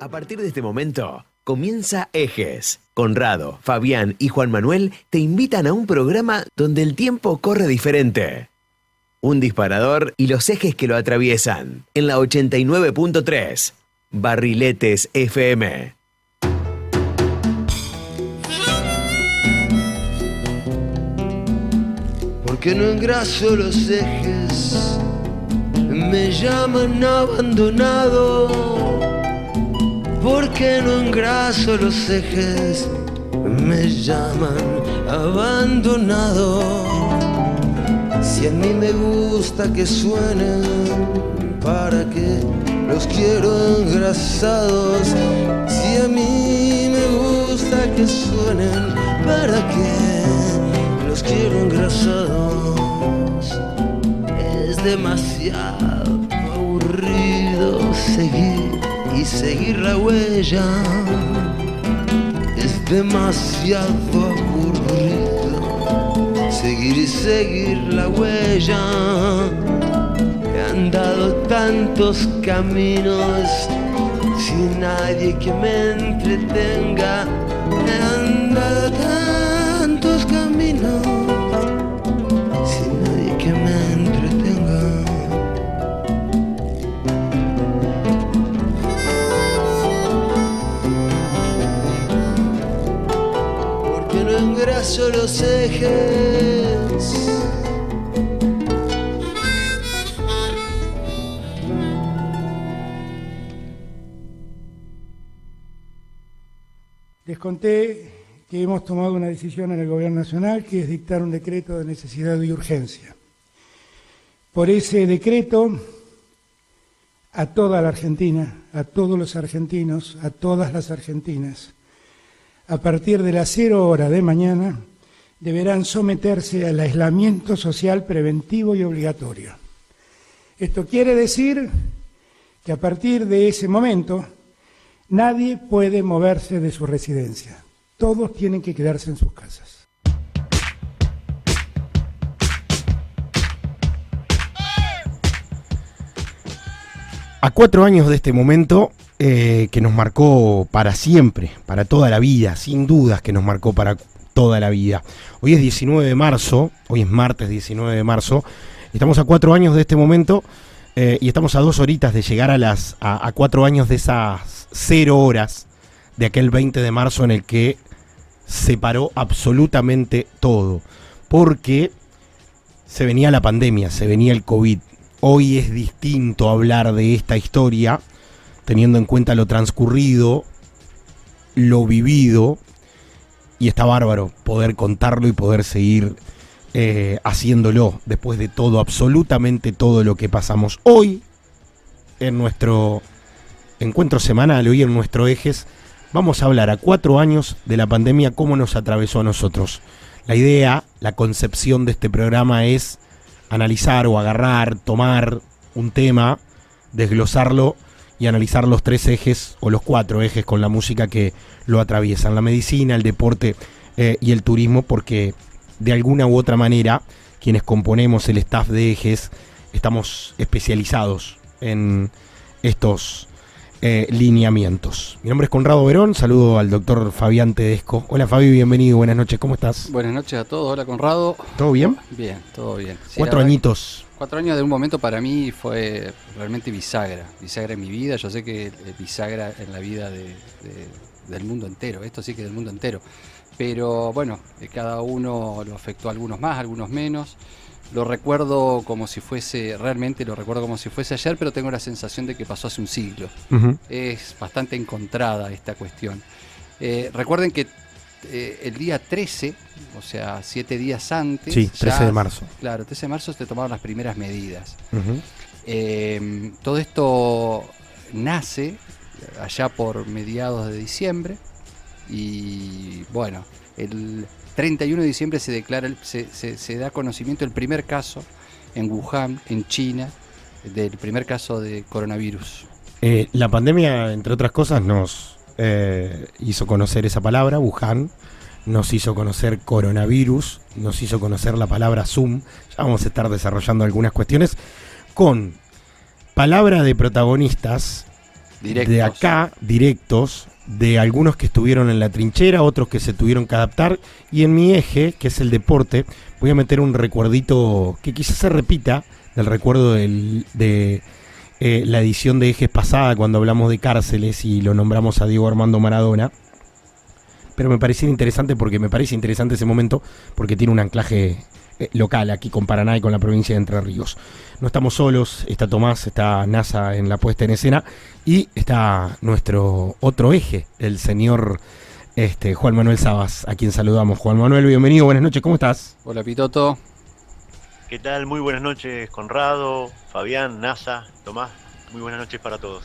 A partir de este momento, comienza Ejes. Conrado, Fabián y Juan Manuel te invitan a un programa donde el tiempo corre diferente. Un disparador y los ejes que lo atraviesan. En la 89.3, Barriletes FM. Porque no engraso los ejes, me llaman abandonado. Porque no engraso los ejes, me llaman abandonado. Si a mí me gusta que suenen, ¿para qué los quiero engrasados? Si a mí me gusta que suenen, ¿para qué los quiero engrasados? Es demasiado aburrido seguir y seguir la huella. Es demasiado aburrido seguir y seguir la huella. He andado tantos caminos sin nadie que me entretenga. He andado tantos caminos sin nadie que me entretenga. Porque no engraso los ejes. Les conté que hemos tomado una decisión en el Gobierno Nacional, que es dictar un decreto de necesidad y urgencia. Por ese decreto, a toda la Argentina, a todos los argentinos, a todas las argentinas, a partir de las 0 horas de mañana, deberán someterse al aislamiento social preventivo y obligatorio. Esto quiere decir que a partir de ese momento, nadie puede moverse de su residencia. Todos tienen que quedarse en sus casas. A 4 años de este momento que nos marcó para siempre, para toda la vida, sin dudas que nos marcó para toda la vida. Hoy es 19 de marzo, hoy es martes 19 de marzo, estamos a 4 años de este momento y estamos a 2 horitas de llegar a 4 años de esas 0 horas de aquel 20 de marzo en el que se paró absolutamente todo, porque se venía la pandemia, se venía el COVID. Hoy es distinto hablar de esta historia, teniendo en cuenta lo transcurrido, lo vivido, y está bárbaro poder contarlo y poder seguir haciéndolo después de todo, absolutamente todo lo que pasamos. Hoy, en nuestro encuentro semanal, hoy en nuestro Ejes, vamos a hablar a 4 años de la pandemia, cómo nos atravesó a nosotros. La idea, la concepción de este programa es analizar o agarrar, tomar un tema, desglosarlo y analizar los 3 ejes o los 4 ejes con la música que lo atraviesan: la medicina, el deporte y el turismo, porque de alguna u otra manera quienes componemos el staff de Ejes estamos especializados en estos lineamientos. Mi nombre es Conrado Verón, saludo al doctor Fabián Tedesco. Hola Fabi, bienvenido, buenas noches, ¿cómo estás? Buenas noches a todos, hola Conrado. ¿Todo bien? Bien, todo bien. Sí, 4 añitos. 4 años de un momento para mí fue realmente bisagra en mi vida. Yo sé que bisagra en la vida del mundo entero, esto sí que del mundo entero. Pero bueno, cada uno lo afectó, algunos más, algunos menos. Lo recuerdo como si fuese, realmente lo recuerdo como si fuese ayer, pero tengo la sensación de que pasó hace un siglo. Uh-huh. Es bastante encontrada esta cuestión. Recuerden que el día 13, o sea, 7 días antes... Sí, 13 de marzo. Claro, 13 de marzo se tomaron las primeras medidas. Uh-huh. Todo esto nace allá por mediados de diciembre y bueno, el 31 de diciembre se declara, se da conocimiento el primer caso en Wuhan, en China, del primer caso de coronavirus. La pandemia, entre otras cosas, nos hizo conocer esa palabra, Wuhan, nos hizo conocer coronavirus, nos hizo conocer la palabra Zoom. Ya vamos a estar desarrollando algunas cuestiones con palabra de protagonistas de acá, directos, de algunos que estuvieron en la trinchera, otros que se tuvieron que adaptar, y en mi eje, que es el deporte, voy a meter un recuerdito que quizás se repita del recuerdo de la edición de Ejes pasada, cuando hablamos de cárceles y lo nombramos a Diego Armando Maradona. Pero me parece interesante ese momento, porque tiene un anclaje local aquí con Paraná y con la provincia de Entre Ríos. No estamos solos, está Tomás, está NASA en la puesta en escena y está nuestro otro eje, el señor Juan Manuel Sabas, a quien saludamos. Juan Manuel, bienvenido, buenas noches, ¿cómo estás? Hola, Pitoto. ¿Qué tal? Muy buenas noches, Conrado, Fabián, NASA, Tomás. Muy buenas noches para todos.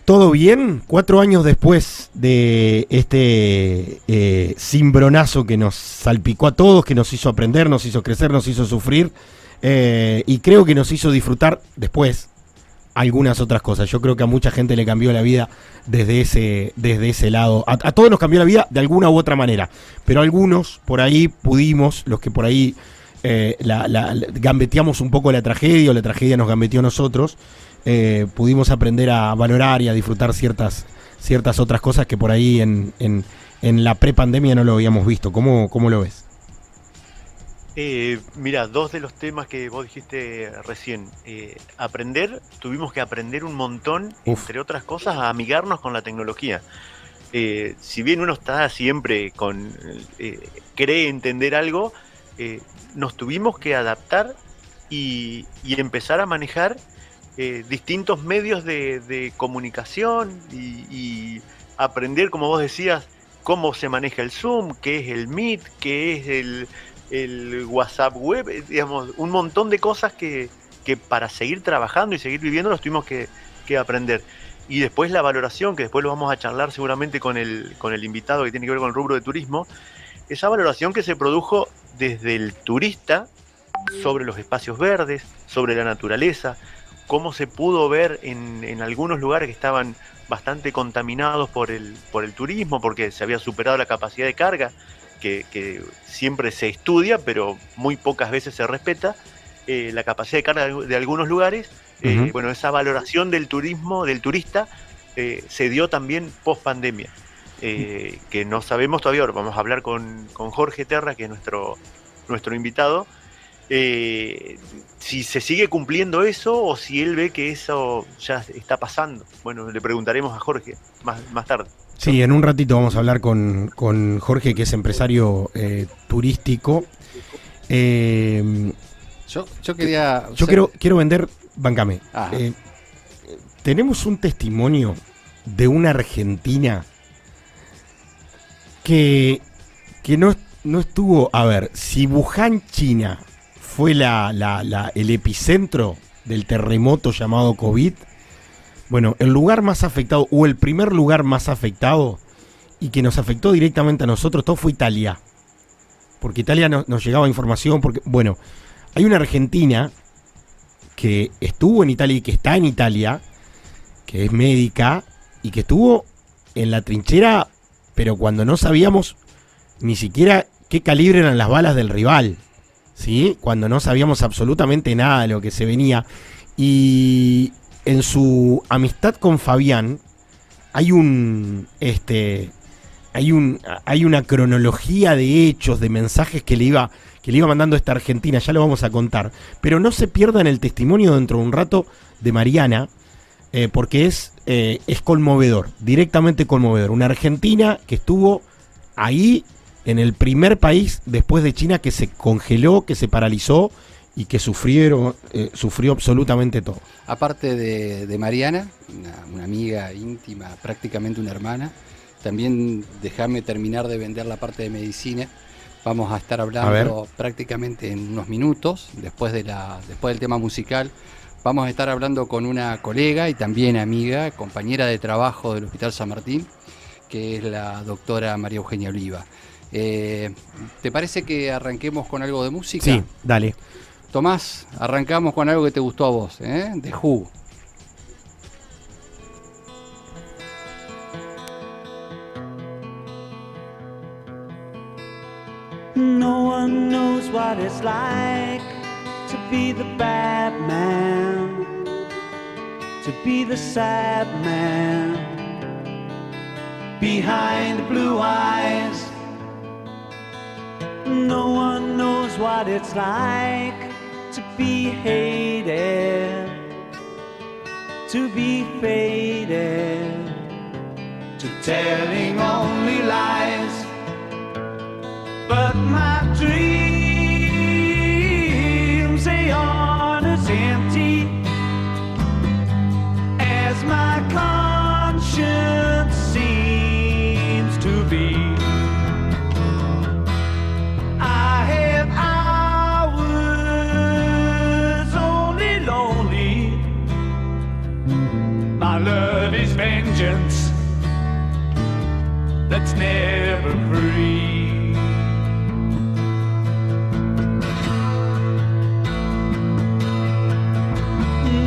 ¿Todo bien? 4 años después de este cimbronazo que nos salpicó a todos, que nos hizo aprender, nos hizo crecer, nos hizo sufrir, y creo que nos hizo disfrutar después algunas otras cosas. Yo creo que a mucha gente le cambió la vida desde ese lado. A todos nos cambió la vida de alguna u otra manera, pero algunos por ahí pudimos, los que por ahí gambeteamos un poco la tragedia, o la tragedia nos gambeteó a nosotros, pudimos aprender a valorar y a disfrutar ciertas otras cosas que por ahí en la prepandemia no lo habíamos visto. ¿Cómo lo ves? Mira, dos de los temas que vos dijiste recién. Tuvimos que aprender un montón, entre otras cosas, a amigarnos con la tecnología. Si bien uno está siempre cree entender algo, nos tuvimos que adaptar y empezar a manejar distintos medios de comunicación y aprender, como vos decías, cómo se maneja el Zoom, qué es el Meet, qué es el WhatsApp web, digamos, un montón de cosas que para seguir trabajando y seguir viviendo los tuvimos que aprender. Y después la valoración, que después lo vamos a charlar seguramente con el invitado que tiene que ver con el rubro de turismo, esa valoración que se produjo desde el turista sobre los espacios verdes, sobre la naturaleza, cómo se pudo ver en algunos lugares que estaban bastante contaminados por el turismo, porque se había superado la capacidad de carga, que siempre se estudia, pero muy pocas veces se respeta, la capacidad de carga de algunos lugares. Bueno, esa valoración del turismo, del turista, se dio también post pandemia, que no sabemos todavía. Ahora vamos a hablar con Jorge Terra, que es nuestro invitado, si se sigue cumpliendo eso o si él ve que eso ya está pasando. Bueno, le preguntaremos a Jorge más tarde. Sí, en un ratito vamos a hablar con Jorge, que es empresario turístico. Yo quería... Quiero vender, bancame. Tenemos un testimonio de una argentina que no estuvo... A ver, si Wuhan, China, fue el epicentro del terremoto llamado COVID, bueno, el lugar más afectado, o el primer lugar más afectado, y que nos afectó directamente a nosotros, todo fue Italia. Porque Italia nos llegaba información, porque, bueno, hay una argentina que estuvo en Italia y que está en Italia, que es médica, y que estuvo en la trinchera, pero cuando no sabíamos ni siquiera qué calibre eran las balas del rival, ¿sí? Cuando no sabíamos absolutamente nada de lo que se venía. Y en su amistad con Fabián hay hay una cronología de hechos, de mensajes que le iba mandando esta Argentina, ya lo vamos a contar. Pero no se pierdan el testimonio dentro de un rato de Mariana, porque es conmovedor, directamente conmovedor. Una Argentina que estuvo ahí en el primer país después de China que se congeló, que se paralizó y que sufrió absolutamente todo. Aparte de Mariana, una amiga íntima, prácticamente una hermana, también déjame terminar de vender la parte de medicina. Vamos a estar hablando prácticamente en unos minutos, después del tema musical. Vamos a estar hablando con una colega y también amiga, compañera de trabajo del Hospital San Martín, que es la doctora María Eugenia Oliva. ¿Te parece que arranquemos con algo de música? Sí, dale. Tomás, arrancamos con algo que te gustó a vos, The Who. No one knows what it's like to be the bad man, to be the sad man behind the blue eyes. No one knows what it's like to be hated, to be faded, to telling only lies. But my dreams, they aren't as empty as my conscience seems to be. I have hours only lonely. My love is vengeance that's never free.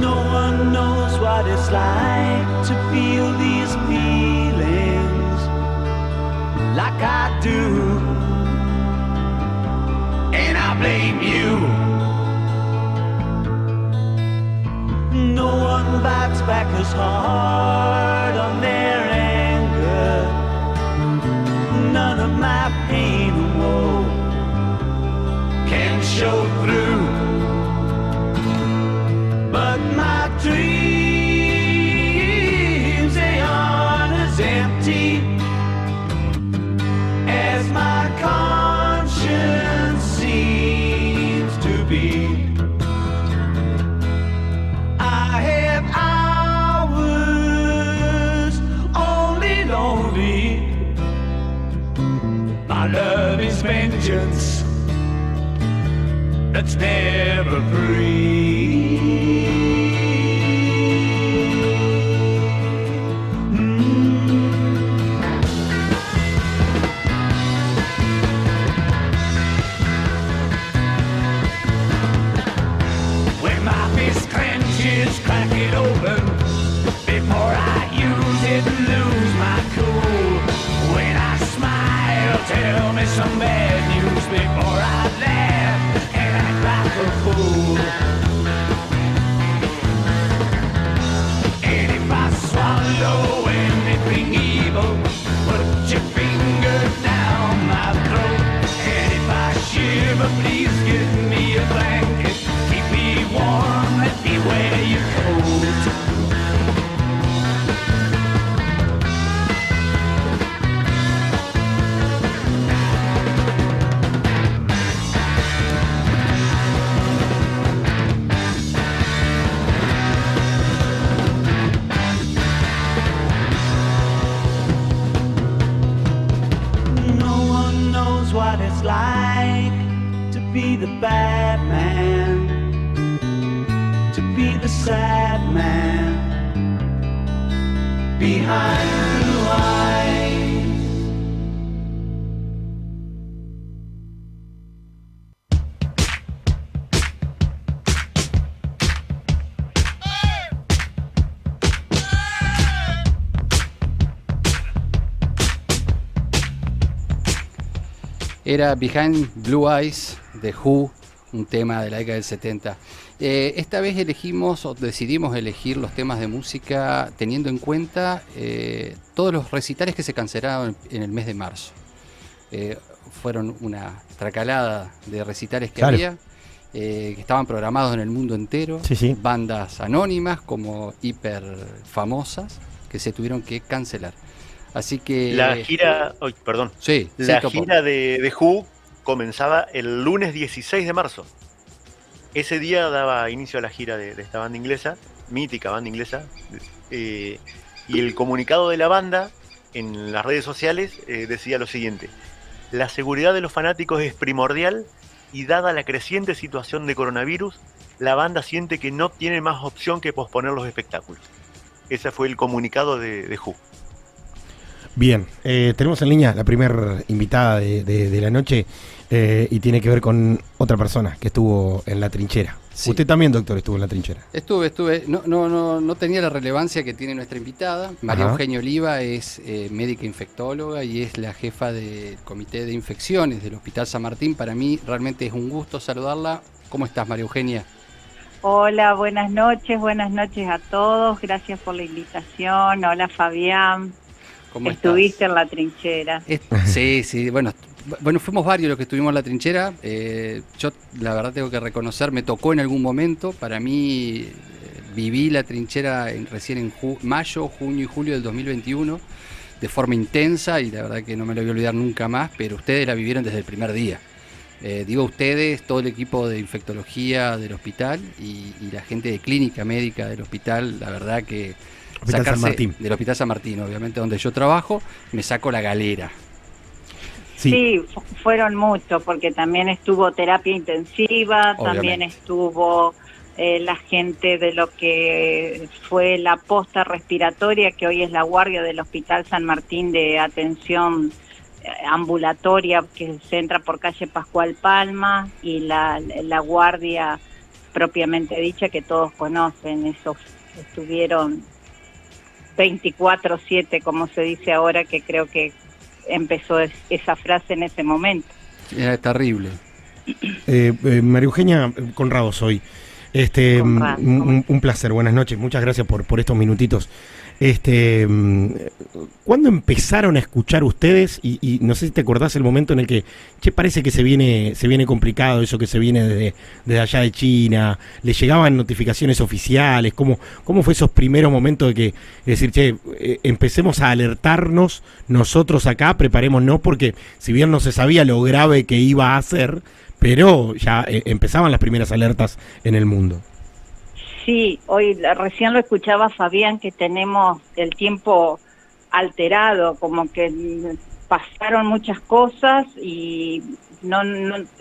No one knows what it's like to feel these feelings like I do, and I blame you. No one bites back as hard on their anger. None of my pain or woe can show through. But my dreams, they aren't as empty as my conscience seems to be. I have hours only lonely. My love is vengeance that's never free. When my fist clenches, crack it open before I use it and lose my cool. When I smile, tell me some bad news before I laugh and act like a fool. And if I swallow anything evil, put your finger down my throat. And if I shiver, please give me a blanket. Keep me warm, let me wear your coat. No one knows what it's like to be the bad man, to be the sad man behind blue eyes. Era Behind Blue Eyes de Who, un tema de la década del 70. Esta vez elegimos o decidimos elegir los temas de música teniendo en cuenta todos los recitales que se cancelaron en el mes de marzo. Fueron una tracalada de recitales que Claro. había, que estaban programados en el mundo entero, Sí, sí. bandas anónimas como hiper famosas que se tuvieron que cancelar. Así que... La gira, ay, perdón, Sí, la sí, Topo. gira de Who comenzaba el lunes 16 de marzo. Ese día daba inicio a la gira de esta banda inglesa, mítica banda inglesa, y el comunicado de la banda en las redes sociales decía lo siguiente: la seguridad de los fanáticos es primordial y dada la creciente situación de coronavirus, la banda siente que no tiene más opción que posponer los espectáculos. Ese fue el comunicado de Who. Bien, tenemos en línea la primera invitada de la noche y tiene que ver con otra persona que estuvo en la trinchera. Sí. Usted también, doctor, estuvo en la trinchera. Estuve. No tenía la relevancia que tiene nuestra invitada. María Ajá. Eugenia Oliva es médica infectóloga y es la jefa del Comité de Infecciones del Hospital San Martín. Para mí realmente es un gusto saludarla. ¿Cómo estás, María Eugenia? Hola, buenas noches a todos. Gracias por la invitación. Hola, Fabián. ¿Cómo Estuviste estás? en la trinchera. Sí, bueno, fuimos varios los que estuvimos en la trinchera. Yo, la verdad, tengo que reconocer, me tocó en algún momento. Para mí, viví la trinchera recién en mayo, junio y julio del 2021, de forma intensa, y la verdad que no me lo voy a olvidar nunca más, pero ustedes la vivieron desde el primer día. Digo ustedes, todo el equipo de infectología del hospital y la gente de clínica médica del hospital, la verdad que Hospital San Martín. del Hospital San Martín, obviamente donde yo trabajo, me saco la galera. Sí, fueron muchos, porque también estuvo terapia intensiva, Obviamente. también estuvo la gente de lo que fue la posta respiratoria, que hoy es la guardia del Hospital San Martín de atención ambulatoria, que se entra por calle Pascual Palma, y la guardia propiamente dicha que todos conocen. Esos estuvieron 24/7, como se dice ahora, que creo que empezó esa frase en ese momento. Era terrible. María Eugenia Conrado soy. Conrado, Un placer, buenas noches, muchas gracias por estos minutitos. ¿Cuándo empezaron a escuchar ustedes? Y no sé si te acordás el momento en el que, parece que se viene complicado eso que se viene desde allá de China, le llegaban notificaciones oficiales, ¿cómo fue esos primeros momentos de que, decir, empecemos a alertarnos nosotros acá, preparémonos, porque si bien no se sabía lo grave que iba a ser, pero ya empezaban las primeras alertas en el mundo? Sí, hoy recién lo escuchaba Fabián, que tenemos el tiempo alterado, como que pasaron muchas cosas y no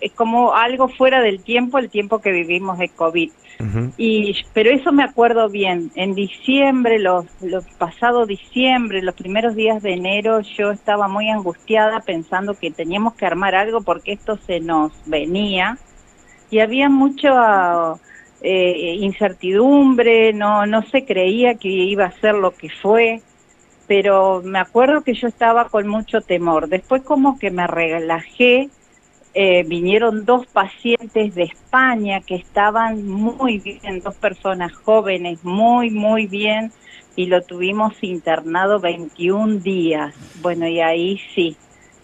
es como algo fuera del tiempo, el tiempo que vivimos de COVID. Pero eso me acuerdo bien. En diciembre, los pasado diciembre, los primeros días de enero, yo estaba muy angustiada pensando que teníamos que armar algo porque esto se nos venía y había mucha incertidumbre, no se creía que iba a ser lo que fue, pero me acuerdo que yo estaba con mucho temor. Después como que me relajé. Vinieron 2 pacientes de España que estaban muy bien, 2 personas jóvenes, muy bien, y lo tuvimos internado 21 días. Bueno, y ahí sí,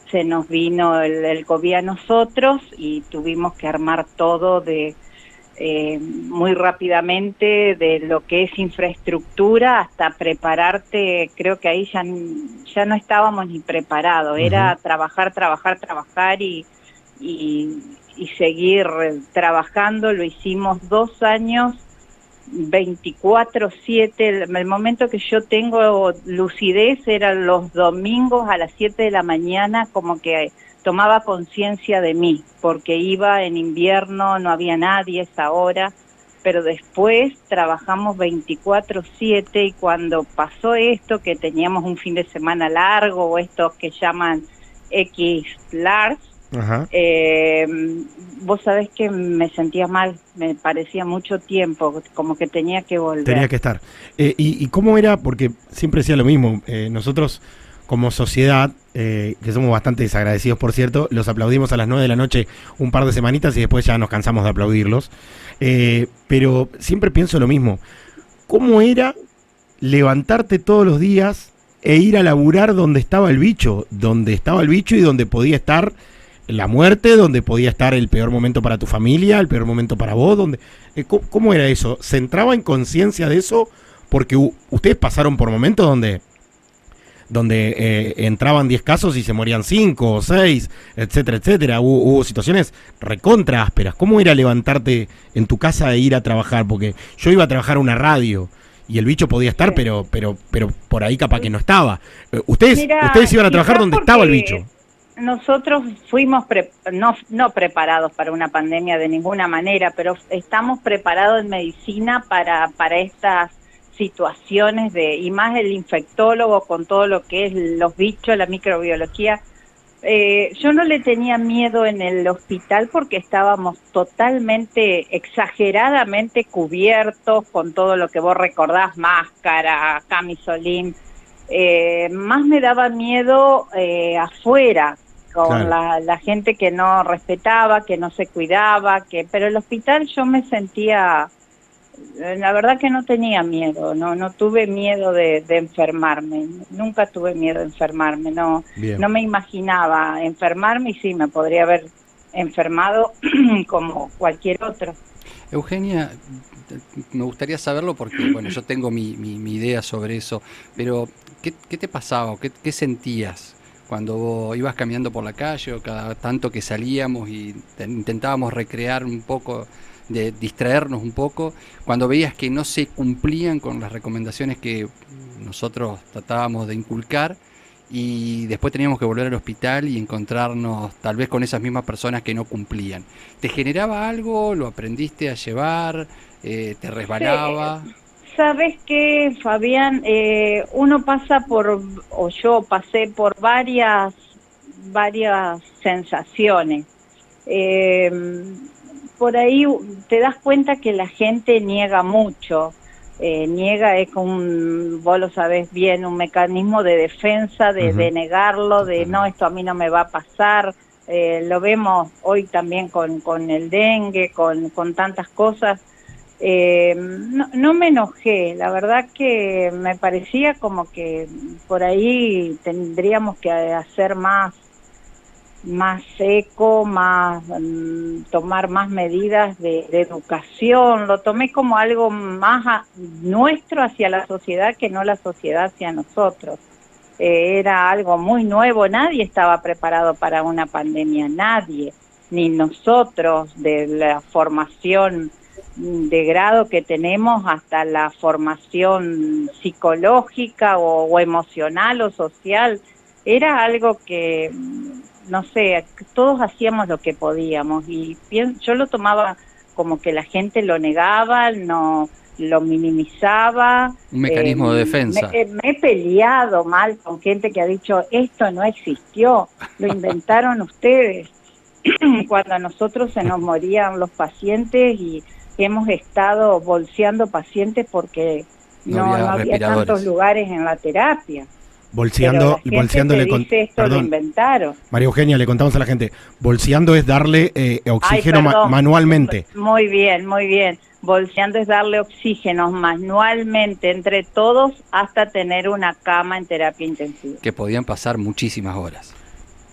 se nos vino el COVID a nosotros y tuvimos que armar todo muy rápidamente, de lo que es infraestructura hasta prepararte. Creo que ahí ya no estábamos ni preparados, era trabajar y seguir trabajando. Lo hicimos 2 años, 24/7. El momento que yo tengo lucidez eran los domingos a las 7 de la mañana, como que tomaba conciencia de mí, porque iba en invierno, no había nadie a esa hora, pero después trabajamos 24/7, y cuando pasó esto, que teníamos un fin de semana largo, o estos que llaman X-Large, vos sabés que me sentía mal, me parecía mucho tiempo, como que tenía que volver. Tenía que estar. ¿Y cómo era? Porque siempre decía lo mismo, nosotros como sociedad, que somos bastante desagradecidos, por cierto, los aplaudimos a las 9 de la noche un par de semanitas y después ya nos cansamos de aplaudirlos, pero siempre pienso lo mismo. ¿Cómo era levantarte todos los días e ir a laburar donde estaba el bicho y donde podía estar la muerte, donde podía estar el peor momento para tu familia, el peor momento para vos? ¿Cómo era eso? ¿Se entraba en conciencia de eso? Porque ustedes pasaron por momentos donde entraban 10 casos y se morían 5 o 6, etcétera, etcétera. Hubo situaciones recontra ásperas. ¿Cómo era levantarte en tu casa e ir a trabajar? Porque yo iba a trabajar a una radio y el bicho podía estar, pero por ahí capaz que no estaba. Ustedes iban a trabajar donde estaba el bicho. Nosotros fuimos no preparados para una pandemia de ninguna manera, pero estamos preparados en medicina para estas situaciones, y más el infectólogo con todo lo que es los bichos, la microbiología. Yo no le tenía miedo en el hospital porque estábamos totalmente, exageradamente cubiertos con todo lo que vos recordás, máscara, camisolín. Más me daba miedo afuera, con claro, la gente que no respetaba, que no se cuidaba, pero el hospital yo me sentía La verdad que no tenía miedo, no tuve miedo de enfermarme, nunca tuve miedo de enfermarme, Bien. no me imaginaba enfermarme y sí, me podría haber enfermado como cualquier otro. Eugenia, me gustaría saberlo porque, bueno, yo tengo mi idea sobre eso, pero ¿qué te pasaba? ¿Qué sentías cuando vos ibas caminando por la calle o cada tanto que salíamos y intentábamos recrear un poco, de distraernos un poco, cuando veías que no se cumplían con las recomendaciones que nosotros tratábamos de inculcar y después teníamos que volver al hospital y encontrarnos tal vez con esas mismas personas que no cumplían? ¿Te generaba algo? ¿Lo aprendiste a llevar? ¿Te resbalaba? Sí, ¿sabes qué, Fabián? Uno pasa o yo pasé por varias sensaciones. Por ahí te das cuenta que la gente niega mucho. Niega es vos lo sabés bien, un mecanismo de defensa, de negarlo, de no, esto a mí no me va a pasar. Lo vemos hoy también con el dengue, con tantas cosas. No me enojé, la verdad que me parecía como que por ahí tendríamos que hacer más eco, tomar más medidas de educación. Lo tomé como algo más nuestro hacia la sociedad que no la sociedad hacia nosotros. Era algo muy nuevo, nadie estaba preparado para una pandemia, nadie, ni nosotros, de la formación de grado que tenemos hasta la formación psicológica o emocional o social. Era algo que, no sé, todos hacíamos lo que podíamos y yo lo tomaba como que la gente lo negaba, no lo minimizaba. Un mecanismo de defensa. Me he peleado mal con gente que ha dicho, esto no existió, lo inventaron ustedes. Cuando a nosotros se nos morían los pacientes y hemos estado bolseando pacientes porque no había tantos lugares en la terapia. Bolseándole lo inventaron. María Eugenia, le contamos a la gente, bolseando es darle oxígeno manualmente. Muy bien. Bolseando es darle oxígeno manualmente entre todos hasta tener una cama en terapia intensiva. Que podían pasar muchísimas horas.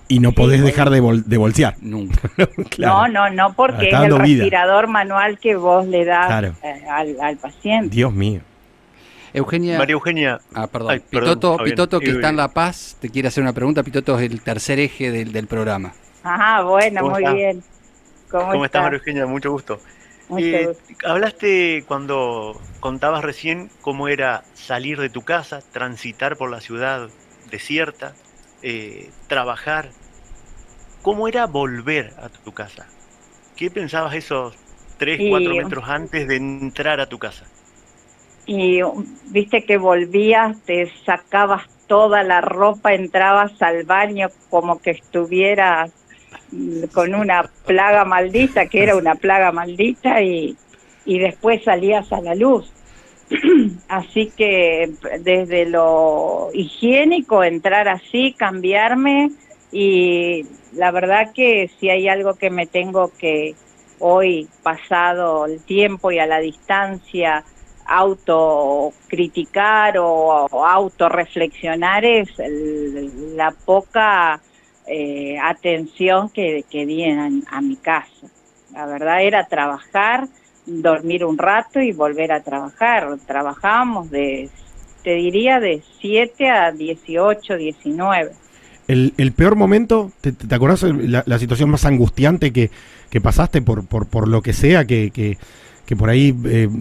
Y no podés dejar de bolsear. Nunca. Claro. No, porque es el respirador manual que vos le das al paciente. Dios mío. Eugenia. María Eugenia. Perdón. Ay, Pitoto, que está en La Paz, te quiere hacer una pregunta. Pitoto es el tercer eje del programa. Ajá, bueno, muy bien. ¿Cómo estás, María Eugenia? Mucho gusto. Hablaste cuando contabas recién cómo era salir de tu casa, transitar por la ciudad desierta, trabajar. ¿Cómo era volver a tu casa? ¿Qué pensabas esos 3-4 metros antes de entrar a tu casa? Y viste que volvías, te sacabas toda la ropa, entrabas al baño como que estuvieras con una plaga maldita, que era una plaga maldita, y después salías a la luz. Así que desde lo higiénico, entrar así, cambiarme, y la verdad que si hay algo que me tengo que hoy, pasado el tiempo y a la distancia, autocriticar o autorreflexionar es la poca atención que di a mi casa. La verdad era trabajar, dormir un rato y volver a trabajar. Trabajábamos te diría de 7 a 18, 19. El peor momento, ¿te acordás la situación más angustiante que pasaste por lo que sea que por ahí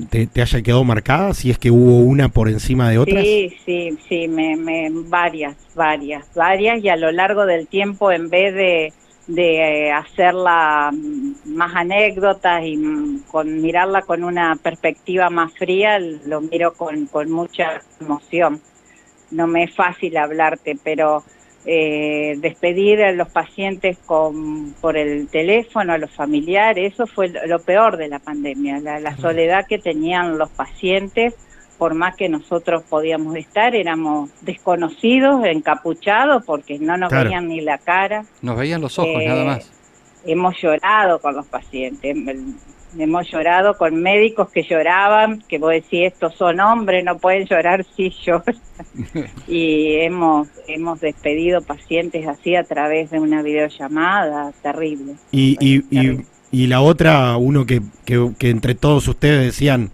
te haya quedado marcada, si es que hubo una por encima de otras? Sí, varias, y a lo largo del tiempo, en vez de hacerla más anécdotas y mirarla con una perspectiva más fría, lo miro con mucha emoción. No me es fácil hablarte, pero despedir a los pacientes por el teléfono, a los familiares, eso fue lo peor de la pandemia, la soledad que tenían los pacientes. Por más que nosotros podíamos estar, éramos desconocidos, encapuchados, porque no nos veían ni la cara. Nos veían los ojos, nada más. Hemos llorado con los pacientes. hemos llorado con médicos que lloraban, que vos decís, estos son hombres, no pueden llorar, sí lloran. Y hemos despedido pacientes así a través de una videollamada, terrible. Y la otra, uno que entre todos ustedes decían,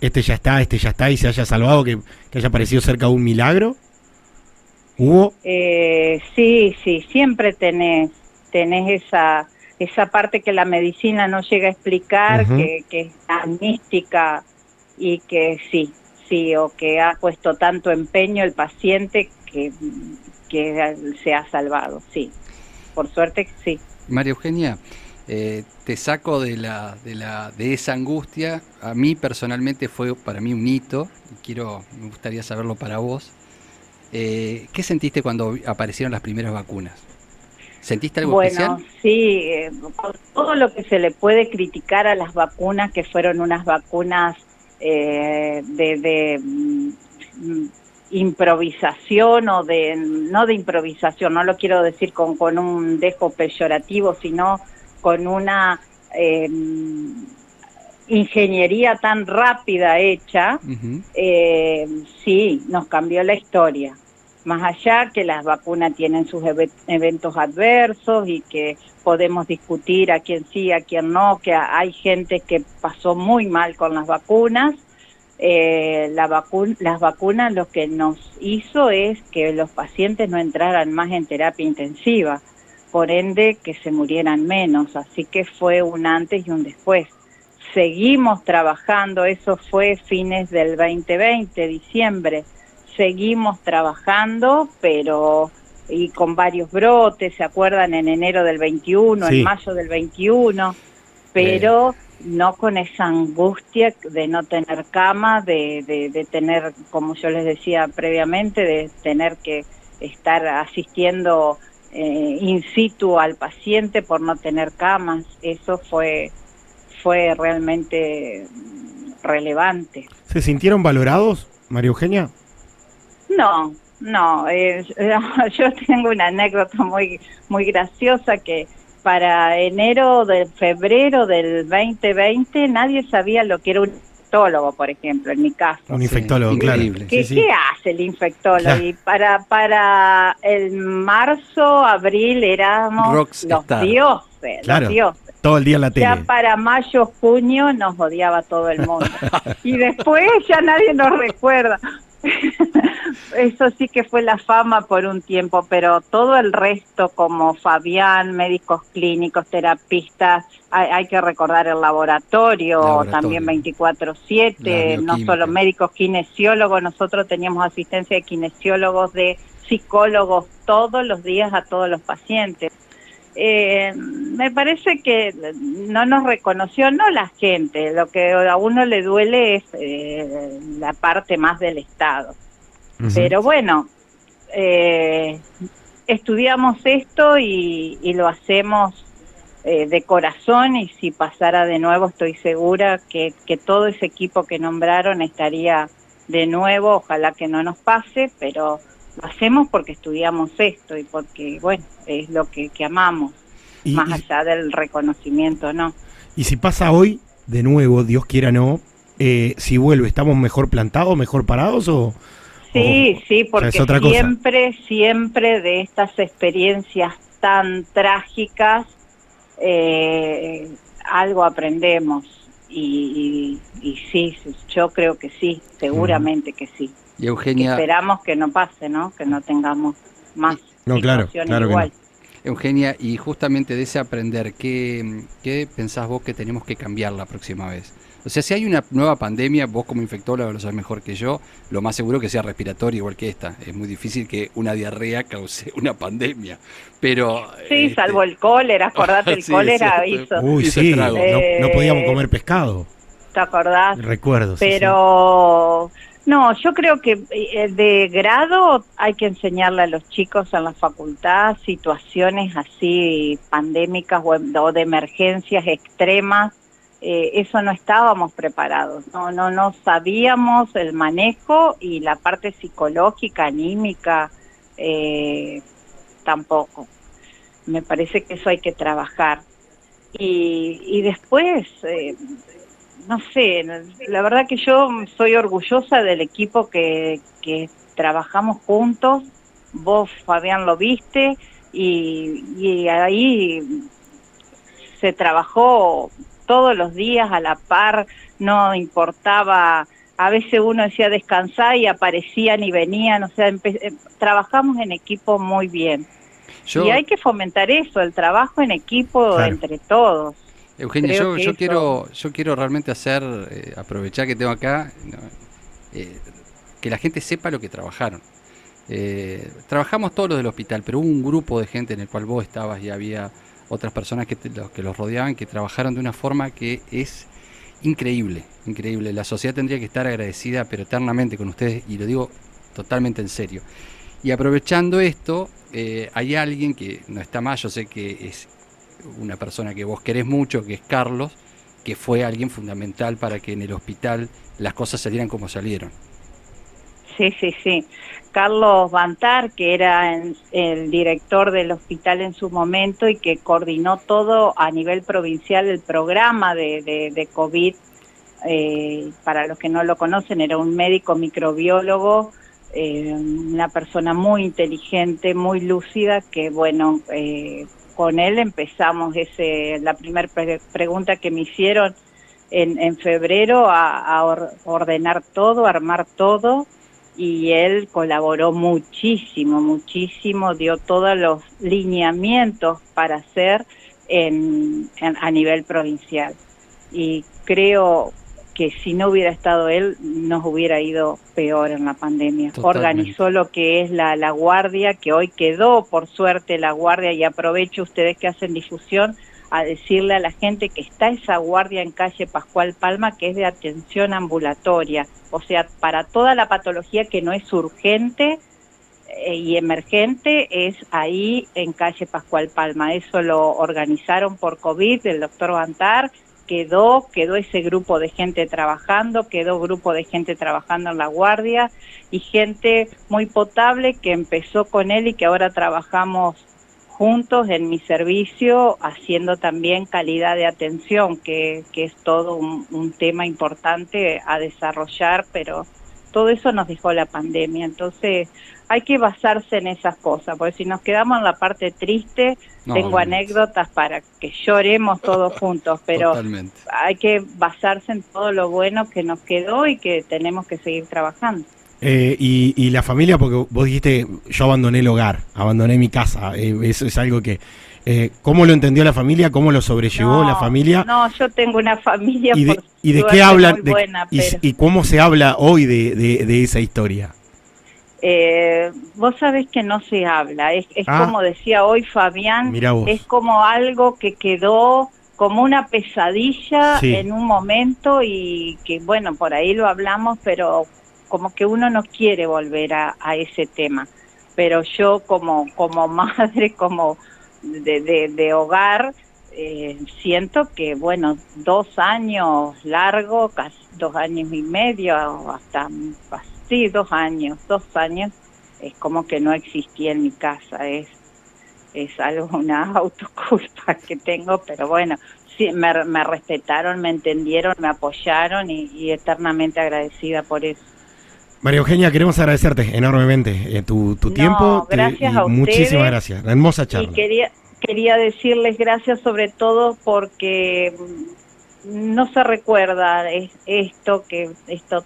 este ya está, y se haya salvado, que haya parecido cerca de un milagro, ¿hubo? Sí, siempre tenés esa parte que la medicina no llega a explicar, que es tan mística y que sí, o que ha puesto tanto empeño el paciente que se ha salvado, sí. Por suerte, sí. María Eugenia, te saco de esa angustia. A mí personalmente fue para mí un hito, y me gustaría saberlo para vos. ¿Qué sentiste cuando aparecieron las primeras vacunas? ¿Sentiste algo especial? Bueno, sí, con todo lo que se le puede criticar a las vacunas, que fueron unas vacunas de improvisación no de improvisación, no lo quiero decir con un dejo peyorativo, sino con una ingeniería tan rápida hecha, sí, nos cambió la historia. Más allá que las vacunas tienen sus eventos adversos y que podemos discutir a quién sí, a quién no, que hay gente que pasó muy mal con las vacunas, las vacunas lo que nos hizo es que los pacientes no entraran más en terapia intensiva, por ende que se murieran menos, así que fue un antes y un después. Seguimos trabajando, eso fue fines del 2020, diciembre, seguimos trabajando, pero y con varios brotes, ¿se acuerdan? En enero del 21, sí. En mayo del 21, pero no con esa angustia de no tener cama, de tener, como yo les decía previamente, de tener que estar asistiendo in situ al paciente por no tener camas. Eso fue realmente relevante. ¿Se sintieron valorados, María Eugenia? No, yo tengo una anécdota muy graciosa que para febrero del 2020 nadie sabía lo que era un infectólogo, por ejemplo, en mi caso. Un infectólogo, sí, claro. increíble. ¿Qué hace el infectólogo? Claro. Y para el marzo, abril éramos Rockstar. los dioses, Claro. los dioses. Todo el día en la tele. Ya para mayo, junio nos odiaba todo el mundo. Y después ya nadie nos recuerda. Eso sí que fue la fama por un tiempo, pero todo el resto, como Fabián, médicos clínicos, terapistas, hay que recordar el laboratorio. También 24/7, no solo médicos, kinesiólogos, nosotros teníamos asistencia de kinesiólogos, de psicólogos, todos los días a todos los pacientes. Me parece que no nos reconoció, no la gente, lo que a uno le duele es la parte más del Estado. Pero bueno, estudiamos esto y lo hacemos de corazón, y si pasara de nuevo estoy segura que todo ese equipo que nombraron estaría de nuevo, ojalá que no nos pase, pero lo hacemos porque estudiamos esto y porque, bueno, es lo que amamos, más allá del reconocimiento, ¿no? Y si pasa hoy, de nuevo, Dios quiera no, si vuelve, ¿estamos mejor plantados, mejor parados o...? Sí, porque es otra cosa. siempre de estas experiencias tan trágicas, algo aprendemos y sí, yo creo que sí, seguramente que sí. Y Eugenia, esperamos que no pase, ¿no? Que no tengamos más situaciones claro igual. Eugenia, y justamente de ese aprender, ¿qué pensás vos que tenemos que cambiar la próxima vez? O sea, si hay una nueva pandemia, vos como infectólogo lo sabés mejor que yo, lo más seguro que sea respiratoria igual que esta. Es muy difícil que una diarrea cause una pandemia, pero... Sí, salvo el cólera, acordate, el cólera hizo... Uy, sí, no podíamos comer pescado. ¿Te acordás? Recuerdo, pero... Sí. No, yo creo que de grado hay que enseñarle a los chicos en la facultad situaciones así pandémicas o de emergencias extremas. Eso no estábamos preparados, no sabíamos el manejo, y la parte psicológica, anímica, tampoco. Me parece que eso hay que trabajar. y después, no sé, la verdad que yo soy orgullosa del equipo que trabajamos juntos. Vos, Fabián, lo viste, y ahí se trabajó todos los días a la par, no importaba, a veces uno decía descansar y aparecían y venían, o sea, trabajamos en equipo muy bien. Y hay que fomentar eso, el trabajo en equipo entre todos. Eugenia, yo quiero realmente aprovechar que tengo acá, que la gente sepa lo que trabajaron. Trabajamos todos los del hospital, pero hubo un grupo de gente en el cual vos estabas y había otras personas que los rodeaban, que trabajaron de una forma que es increíble, increíble. La sociedad tendría que estar agradecida, pero eternamente con ustedes, y lo digo totalmente en serio. Y aprovechando esto, hay alguien que no está más, yo sé que es una persona que vos querés mucho, que es Carlos, que fue alguien fundamental para que en el hospital las cosas salieran como salieron. Sí. Carlos Bantar, que era el director del hospital en su momento y que coordinó todo a nivel provincial el programa de COVID. Para los que no lo conocen, era un médico microbiólogo, una persona muy inteligente, muy lúcida, que bueno, con él empezamos la primera pregunta que me hicieron en febrero a ordenar todo, armar todo. Y él colaboró muchísimo, dio todos los lineamientos para hacer a nivel provincial. Y creo que si no hubiera estado él, nos hubiera ido peor en la pandemia. Totalmente. Organizó lo que es la guardia, que hoy quedó, por suerte, la guardia, y aprovecho ustedes que hacen difusión a decirle a la gente que está esa guardia en calle Pascual Palma, que es de atención ambulatoria, o sea, para toda la patología que no es urgente y emergente, es ahí en calle Pascual Palma. Eso lo organizaron por COVID, el doctor Bantar, quedó ese grupo de gente trabajando, quedó grupo de gente trabajando en la guardia, y gente muy potable que empezó con él y que ahora trabajamos juntos en mi servicio, haciendo también calidad de atención, que es todo un tema importante a desarrollar, pero todo eso nos dejó la pandemia. Entonces hay que basarse en esas cosas, porque si nos quedamos en la parte triste, tengo anécdotas para que lloremos todos juntos, pero totalmente. Hay que basarse en todo lo bueno que nos quedó y que tenemos que seguir trabajando. Y la familia, porque vos dijiste, yo abandoné el hogar, abandoné mi casa, eso es algo que... ¿Cómo lo entendió la familia? ¿Cómo lo sobrellevó la familia? No, yo tengo una familia ¿Y de qué hablan? Buena, ¿Y cómo se habla hoy de esa historia? Vos sabés que no se habla, es como decía hoy Fabián, es como algo que quedó como una pesadilla en un momento, y que bueno, por ahí lo hablamos, pero como que uno no quiere volver a ese tema. Pero yo como madre, como de hogar, siento que, bueno, 2 años largo, casi 2 años y medio, hasta sí, 2 años, es como que no existía en mi casa. Es algo, una autoculpa que tengo, pero bueno, sí, me respetaron, me entendieron, me apoyaron, y eternamente agradecida por eso. María Eugenia, queremos agradecerte enormemente tu tiempo. Gracias a ustedes. Muchísimas gracias, una hermosa charla. Y quería decirles gracias sobre todo porque no se recuerda esto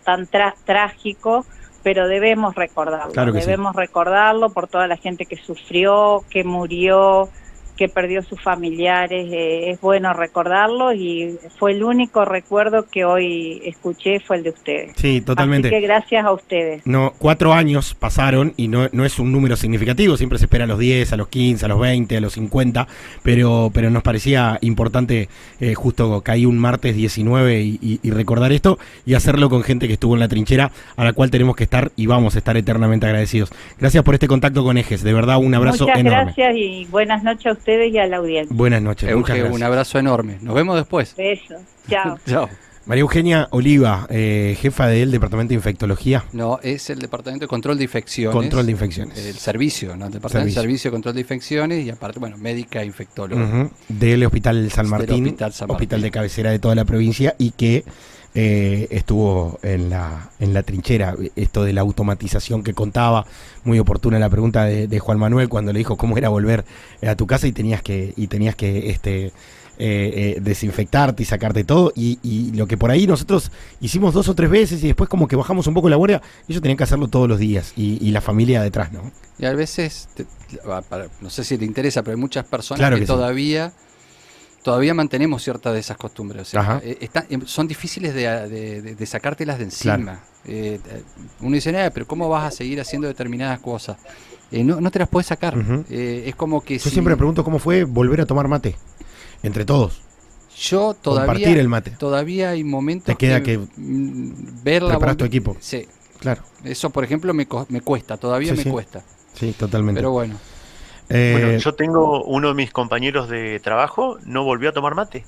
tan trágico, pero debemos recordarlo. Claro que debemos recordarlo por toda la gente que sufrió, que murió, que perdió sus familiares. Es bueno recordarlo, y fue el único recuerdo que hoy escuché, fue el de ustedes. Sí, totalmente. Así que gracias a ustedes. 4 años pasaron y no es un número significativo, siempre se espera a los 10, a los 15, a los 20, a los 50, pero nos parecía importante justo caí un martes 19 y recordar esto y hacerlo con gente que estuvo en la trinchera, a la cual tenemos que estar y vamos a estar eternamente agradecidos. Gracias por este contacto con Ejes, de verdad un abrazo enorme. Muchas gracias y buenas noches a ustedes y a la audiencia. Buenas noches. Muchas gracias. Un abrazo enorme. Nos vemos después. Besos. Chao. Chao. María Eugenia Oliva, jefa del Departamento de Infectología. No, es el Departamento de Control de Infecciones. Control de Infecciones. El servicio, ¿no? El Departamento de Servicio de Control de Infecciones y aparte, bueno, médica infectóloga. Del Hospital San Martín, hospital de cabecera de toda la provincia y que estuvo en la trinchera. Esto de la automatización que contaba, muy oportuna la pregunta de Juan Manuel cuando le dijo cómo era volver a tu casa y tenías que desinfectarte y sacarte todo y lo que por ahí nosotros hicimos 2 o 3 veces y después como que bajamos un poco la guardia, ellos tenían que hacerlo todos los días y la familia detrás, ¿no? Y a veces, no sé si te interesa, pero hay muchas personas claro que sí. todavía mantenemos ciertas de esas costumbres. O sea, son difíciles de sacártelas de encima. Claro. Uno dice, pero ¿cómo vas a seguir haciendo determinadas cosas? No te las puedes sacar. Es como que yo siempre me pregunto cómo fue volver a tomar mate. Entre todos. Yo compartir el mate. Todavía hay momentos te queda que ver la preparas tu equipo. Sí. Claro. Eso, por ejemplo, me cuesta, todavía me cuesta. Sí, totalmente. Pero bueno. Bueno, yo tengo uno de mis compañeros de trabajo, no volvió a tomar mate.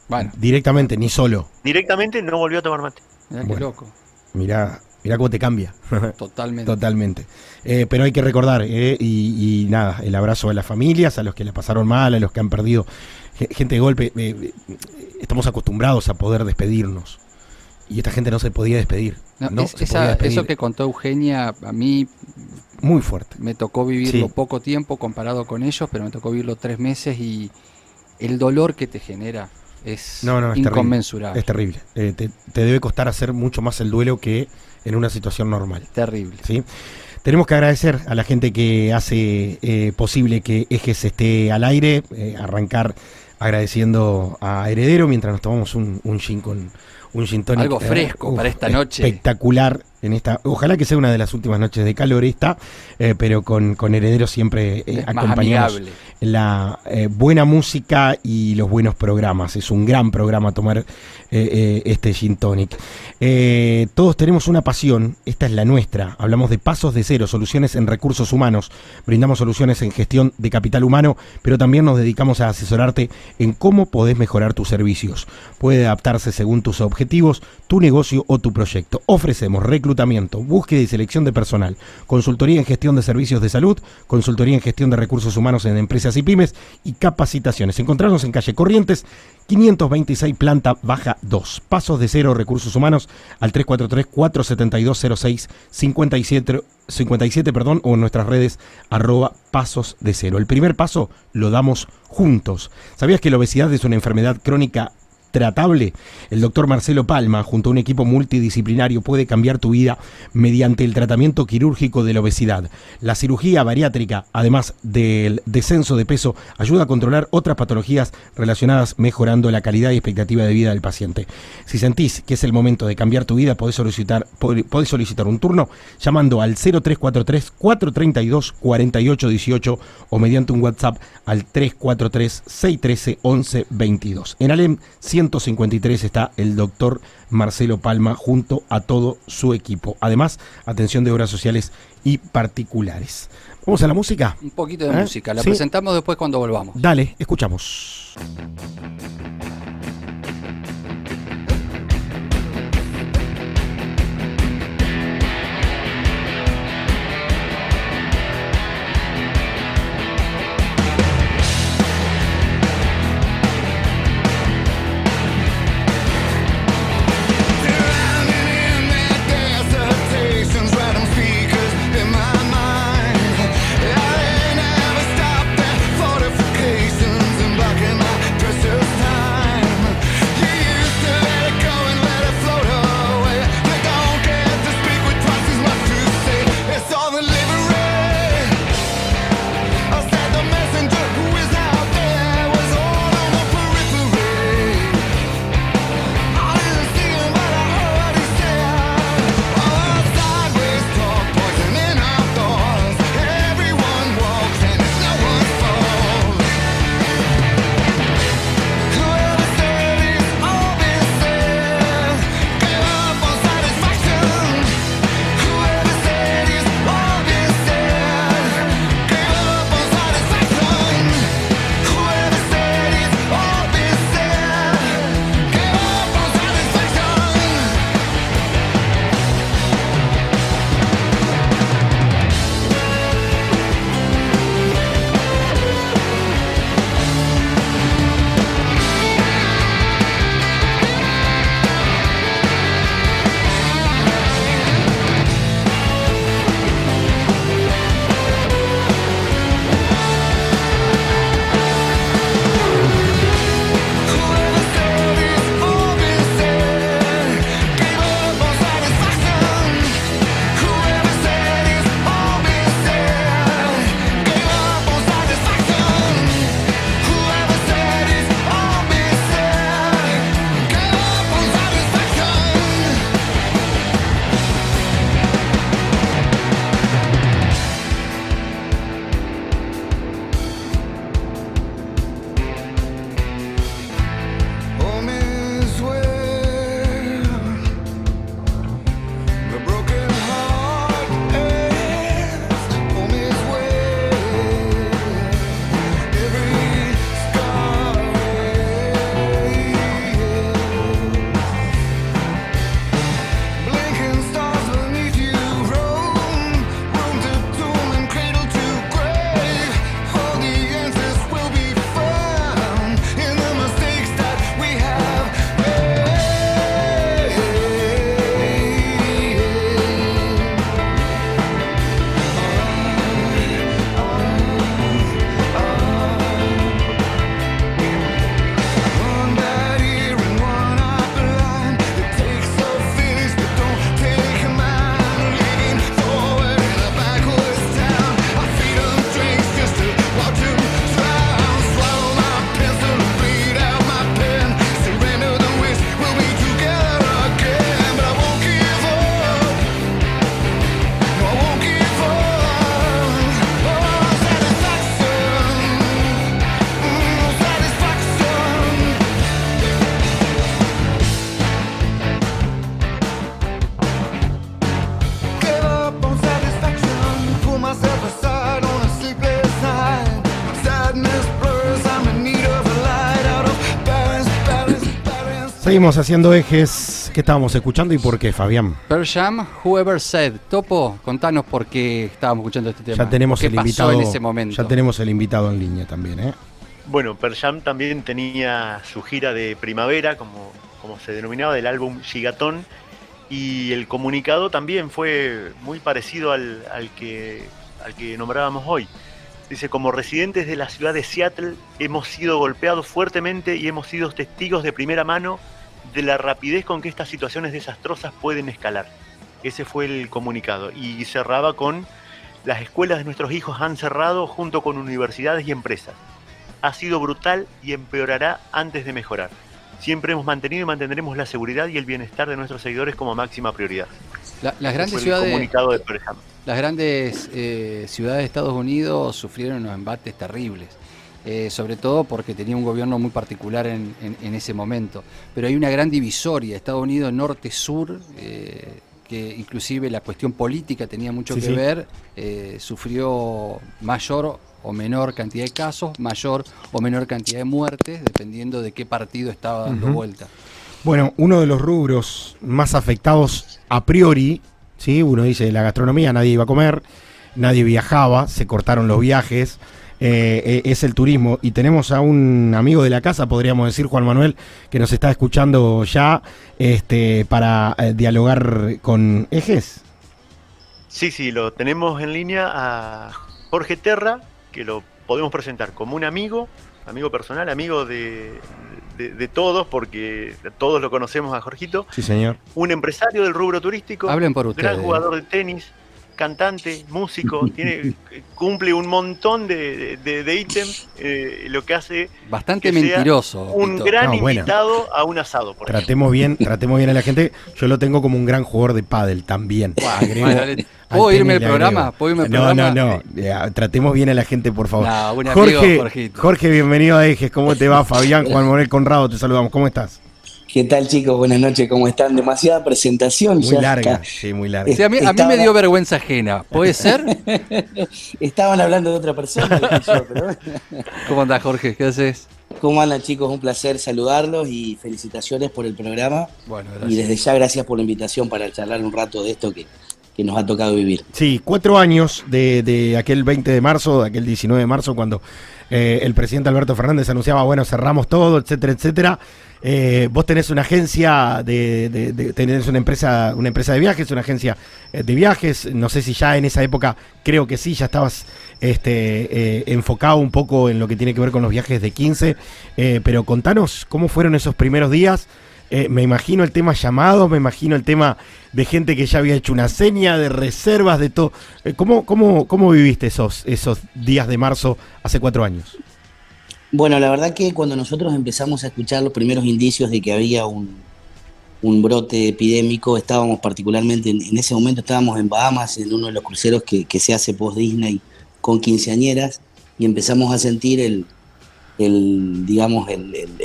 Bueno. Directamente, ni solo. Directamente no volvió a tomar mate. Mirá qué loco. Mirá cómo te cambia. Totalmente. Totalmente. Pero hay que recordar, y nada, el abrazo a las familias, a los que la pasaron mal, a los que han perdido gente de golpe. Estamos acostumbrados a poder despedirnos. Y esta gente no se podía despedir. Eso que contó Eugenia, a mí... Muy fuerte. Me tocó vivirlo poco tiempo comparado con ellos, pero me tocó vivirlo 3 meses y el dolor que te genera es inconmensurable. Es terrible. Te debe costar hacer mucho más el duelo que en una situación normal. Terrible. ¿Sí? Tenemos que agradecer a la gente que hace posible que Ejes esté al aire, arrancar agradeciendo a Heredero mientras nos tomamos un gin con un gin tonic. Algo fresco para esta noche. Espectacular. Ojalá que sea una de las últimas noches de calor pero con Heredero siempre acompañamos la buena música y los buenos programas. Es un gran programa tomar este gin tonic. Todos tenemos una pasión, esta es la nuestra. Hablamos de Pasos de Cero, soluciones en recursos humanos. Brindamos soluciones en gestión de capital humano, pero también nos dedicamos a asesorarte en cómo podés mejorar tus servicios. Puede adaptarse según tus objetivos, tu negocio o tu proyecto. Ofrecemos reclutamiento, búsqueda y selección de personal, consultoría en gestión de servicios de salud, consultoría en gestión de recursos humanos en empresas y pymes y capacitaciones. Encontrarnos en calle Corrientes 526, planta baja 2. Pasos de Cero, recursos humanos, al 343-472-06-57 o en nuestras redes @Pasos de Cero. El primer paso lo damos juntos. ¿Sabías que la obesidad es una enfermedad crónica tratable? El doctor Marcelo Palma, junto a un equipo multidisciplinario, puede cambiar tu vida mediante el tratamiento quirúrgico de la obesidad. La cirugía bariátrica, además del descenso de peso, ayuda a controlar otras patologías relacionadas, mejorando la calidad y expectativa de vida del paciente. Si sentís que es el momento de cambiar tu vida, podés solicitar un turno llamando al 0343-432-4818 o mediante un WhatsApp al 343-613-1122. En Alem 153 está el doctor Marcelo Palma junto a todo su equipo. Además, atención de obras sociales y particulares. ¿Vamos a la música? Un poquito de música. La presentamos después cuando volvamos. Dale, escuchamos. Fortifications and blocking my precious time. Seguimos haciendo ejes. ¿Qué estábamos escuchando y por qué, Fabián? Pearl Jam, Whoever Said. Topo, contanos por qué estábamos escuchando este tema. Ya tenemos ¿Qué el pasó invitado en ese momento? Ya tenemos el invitado en línea también, ¿eh? Bueno, Pearl Jam también tenía su gira de primavera, como se denominaba, del álbum Gigatón, y el comunicado también fue muy parecido al que nombrábamos hoy. Dice: como residentes de la ciudad de Seattle hemos sido golpeados fuertemente y hemos sido testigos de primera mano de la rapidez con que estas situaciones desastrosas pueden escalar. Ese fue el comunicado. Y cerraba con: las escuelas de nuestros hijos han cerrado junto con universidades y empresas. Ha sido brutal y empeorará antes de mejorar. Siempre hemos mantenido y mantendremos la seguridad y el bienestar de nuestros seguidores como máxima prioridad. Las grandes fue el ciudades, comunicado de Pearl Jam. las grandes ciudades de Estados Unidos sufrieron unos embates terribles. Sobre todo porque tenía un gobierno muy particular en ese momento. Pero hay una gran divisoria, Estados Unidos norte-sur, que inclusive la cuestión política tenía mucho que ver, sufrió mayor o menor cantidad de casos, mayor o menor cantidad de muertes, dependiendo de qué partido estaba dando vuelta. Bueno, uno de los rubros más afectados a priori, ¿sí? Uno dice la gastronomía, nadie iba a comer, nadie viajaba, se cortaron los viajes, es el turismo. Y tenemos a un amigo de la casa, podríamos decir, Juan Manuel, que nos está escuchando ya para dialogar con Ejes. Sí, lo tenemos en línea a Jorge Terra, que lo podemos presentar como un amigo personal, amigo de todos, porque todos lo conocemos a Jorgito. Sí, señor. Un empresario del rubro turístico. Hablen por ustedes. Gran jugador de tenis, cantante, músico, cumple un montón de ítems, lo que hace bastante que mentiroso. Sea un Pito. gran invitado a un asado, por tratemos bien a la gente. Yo lo tengo como un gran jugador de pádel también. ¿Puedo irme al programa? No. Tratemos bien a la gente, por favor. No, un amigo, Jorge, bienvenido a Ejes. ¿Cómo te va? Fabián, Juan Manuel Conrado, te saludamos. ¿Cómo estás? ¿Qué tal, chicos? Buenas noches, ¿cómo están? Demasiada presentación. Muy larga, sí, muy larga. Sí, a mí me dio vergüenza ajena, ¿puede ser? Estaban hablando de otra persona. Pero... ¿Cómo andás, Jorge? ¿Qué haces? ¿Cómo andan, chicos? Un placer saludarlos y felicitaciones por el programa. Bueno, gracias. Y desde ya gracias por la invitación para charlar un rato de esto que nos ha tocado vivir. Sí, 4 años de aquel 20 de marzo, de aquel 19 de marzo, cuando el presidente Alberto Fernández anunciaba, bueno, cerramos todo, etcétera, etcétera. Vos tenés una agencia tenés una empresa de viajes, una agencia de viajes. No sé si ya en esa época, creo que sí, ya estabas enfocado un poco en lo que tiene que ver con los viajes de 15. Pero contanos cómo fueron esos primeros días. Me imagino el tema llamados, me imagino el tema de gente que ya había hecho una seña, de reservas, de todo. ¿Cómo viviste esos días de marzo hace 4 años? Bueno, la verdad que cuando nosotros empezamos a escuchar los primeros indicios de que había un brote epidémico, estábamos particularmente, en ese momento estábamos en Bahamas, en uno de los cruceros que se hace post-Disney con quinceañeras, y empezamos a sentir el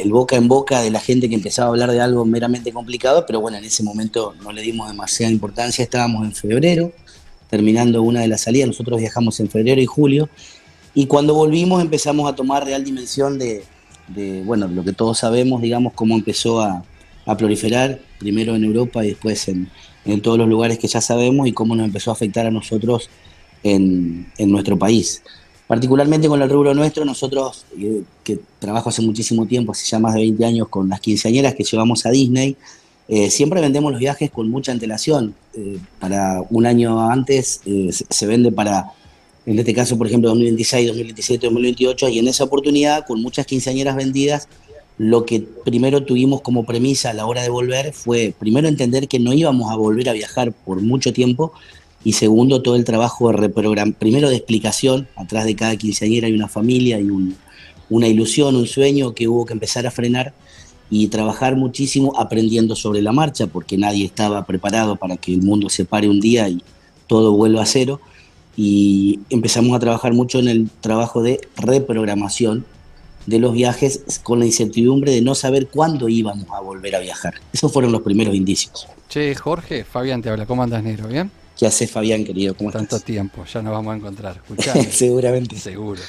boca en boca de la gente que empezaba a hablar de algo meramente complicado, pero bueno, en ese momento no le dimos demasiada importancia. Estábamos en febrero, terminando una de las salidas, nosotros viajamos en febrero y julio, y cuando volvimos empezamos a tomar real dimensión de lo que todos sabemos, digamos, cómo empezó a proliferar, primero en Europa y después en todos los lugares que ya sabemos, y cómo nos empezó a afectar a nosotros en nuestro país. Particularmente con el rubro nuestro, nosotros, que trabajo hace muchísimo tiempo, hace ya más de 20 años, con las quinceañeras que llevamos a Disney, siempre vendemos los viajes con mucha antelación. Para un año antes se vende para, en este caso, por ejemplo, 2026, 2027, 2028, y en esa oportunidad, con muchas quinceañeras vendidas, lo que primero tuvimos como premisa a la hora de volver fue, primero, entender que no íbamos a volver a viajar por mucho tiempo, y segundo, todo el trabajo de primero de explicación. Atrás de cada quinceañera hay una familia, hay una ilusión, un sueño que hubo que empezar a frenar y trabajar muchísimo aprendiendo sobre la marcha, porque nadie estaba preparado para que el mundo se pare un día y todo vuelva a cero. Y empezamos a trabajar mucho en el trabajo de reprogramación de los viajes, con la incertidumbre de no saber cuándo íbamos a volver a viajar. Esos fueron los primeros indicios. Che, Jorge, Fabián te habla. ¿Cómo andás, negro? ¿Bien? ¿Qué haces, Fabián, querido? ¿Cómo estás? Tanto tiempo, ya nos vamos a encontrar. Escuchame. Seguramente. Seguro.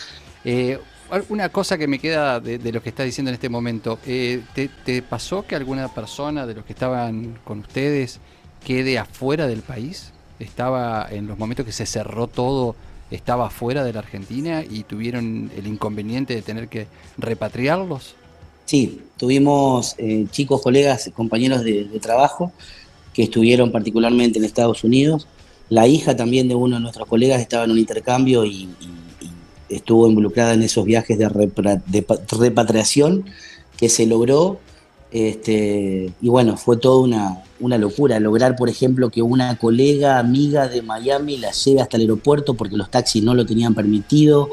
Una cosa que me queda de lo que estás diciendo en este momento, ¿te pasó que alguna persona de los que estaban con ustedes quede afuera del país? ¿Estaba en los momentos que se cerró todo, estaba afuera de la Argentina y tuvieron el inconveniente de tener que repatriarlos? Sí, tuvimos chicos, colegas, compañeros de trabajo que estuvieron particularmente en Estados Unidos. La hija también de uno de nuestros colegas estaba en un intercambio y estuvo involucrada en esos viajes de repatriación que se logró. Y bueno, fue toda una locura lograr, por ejemplo, que una colega amiga de Miami la lleve hasta el aeropuerto porque los taxis no lo tenían permitido,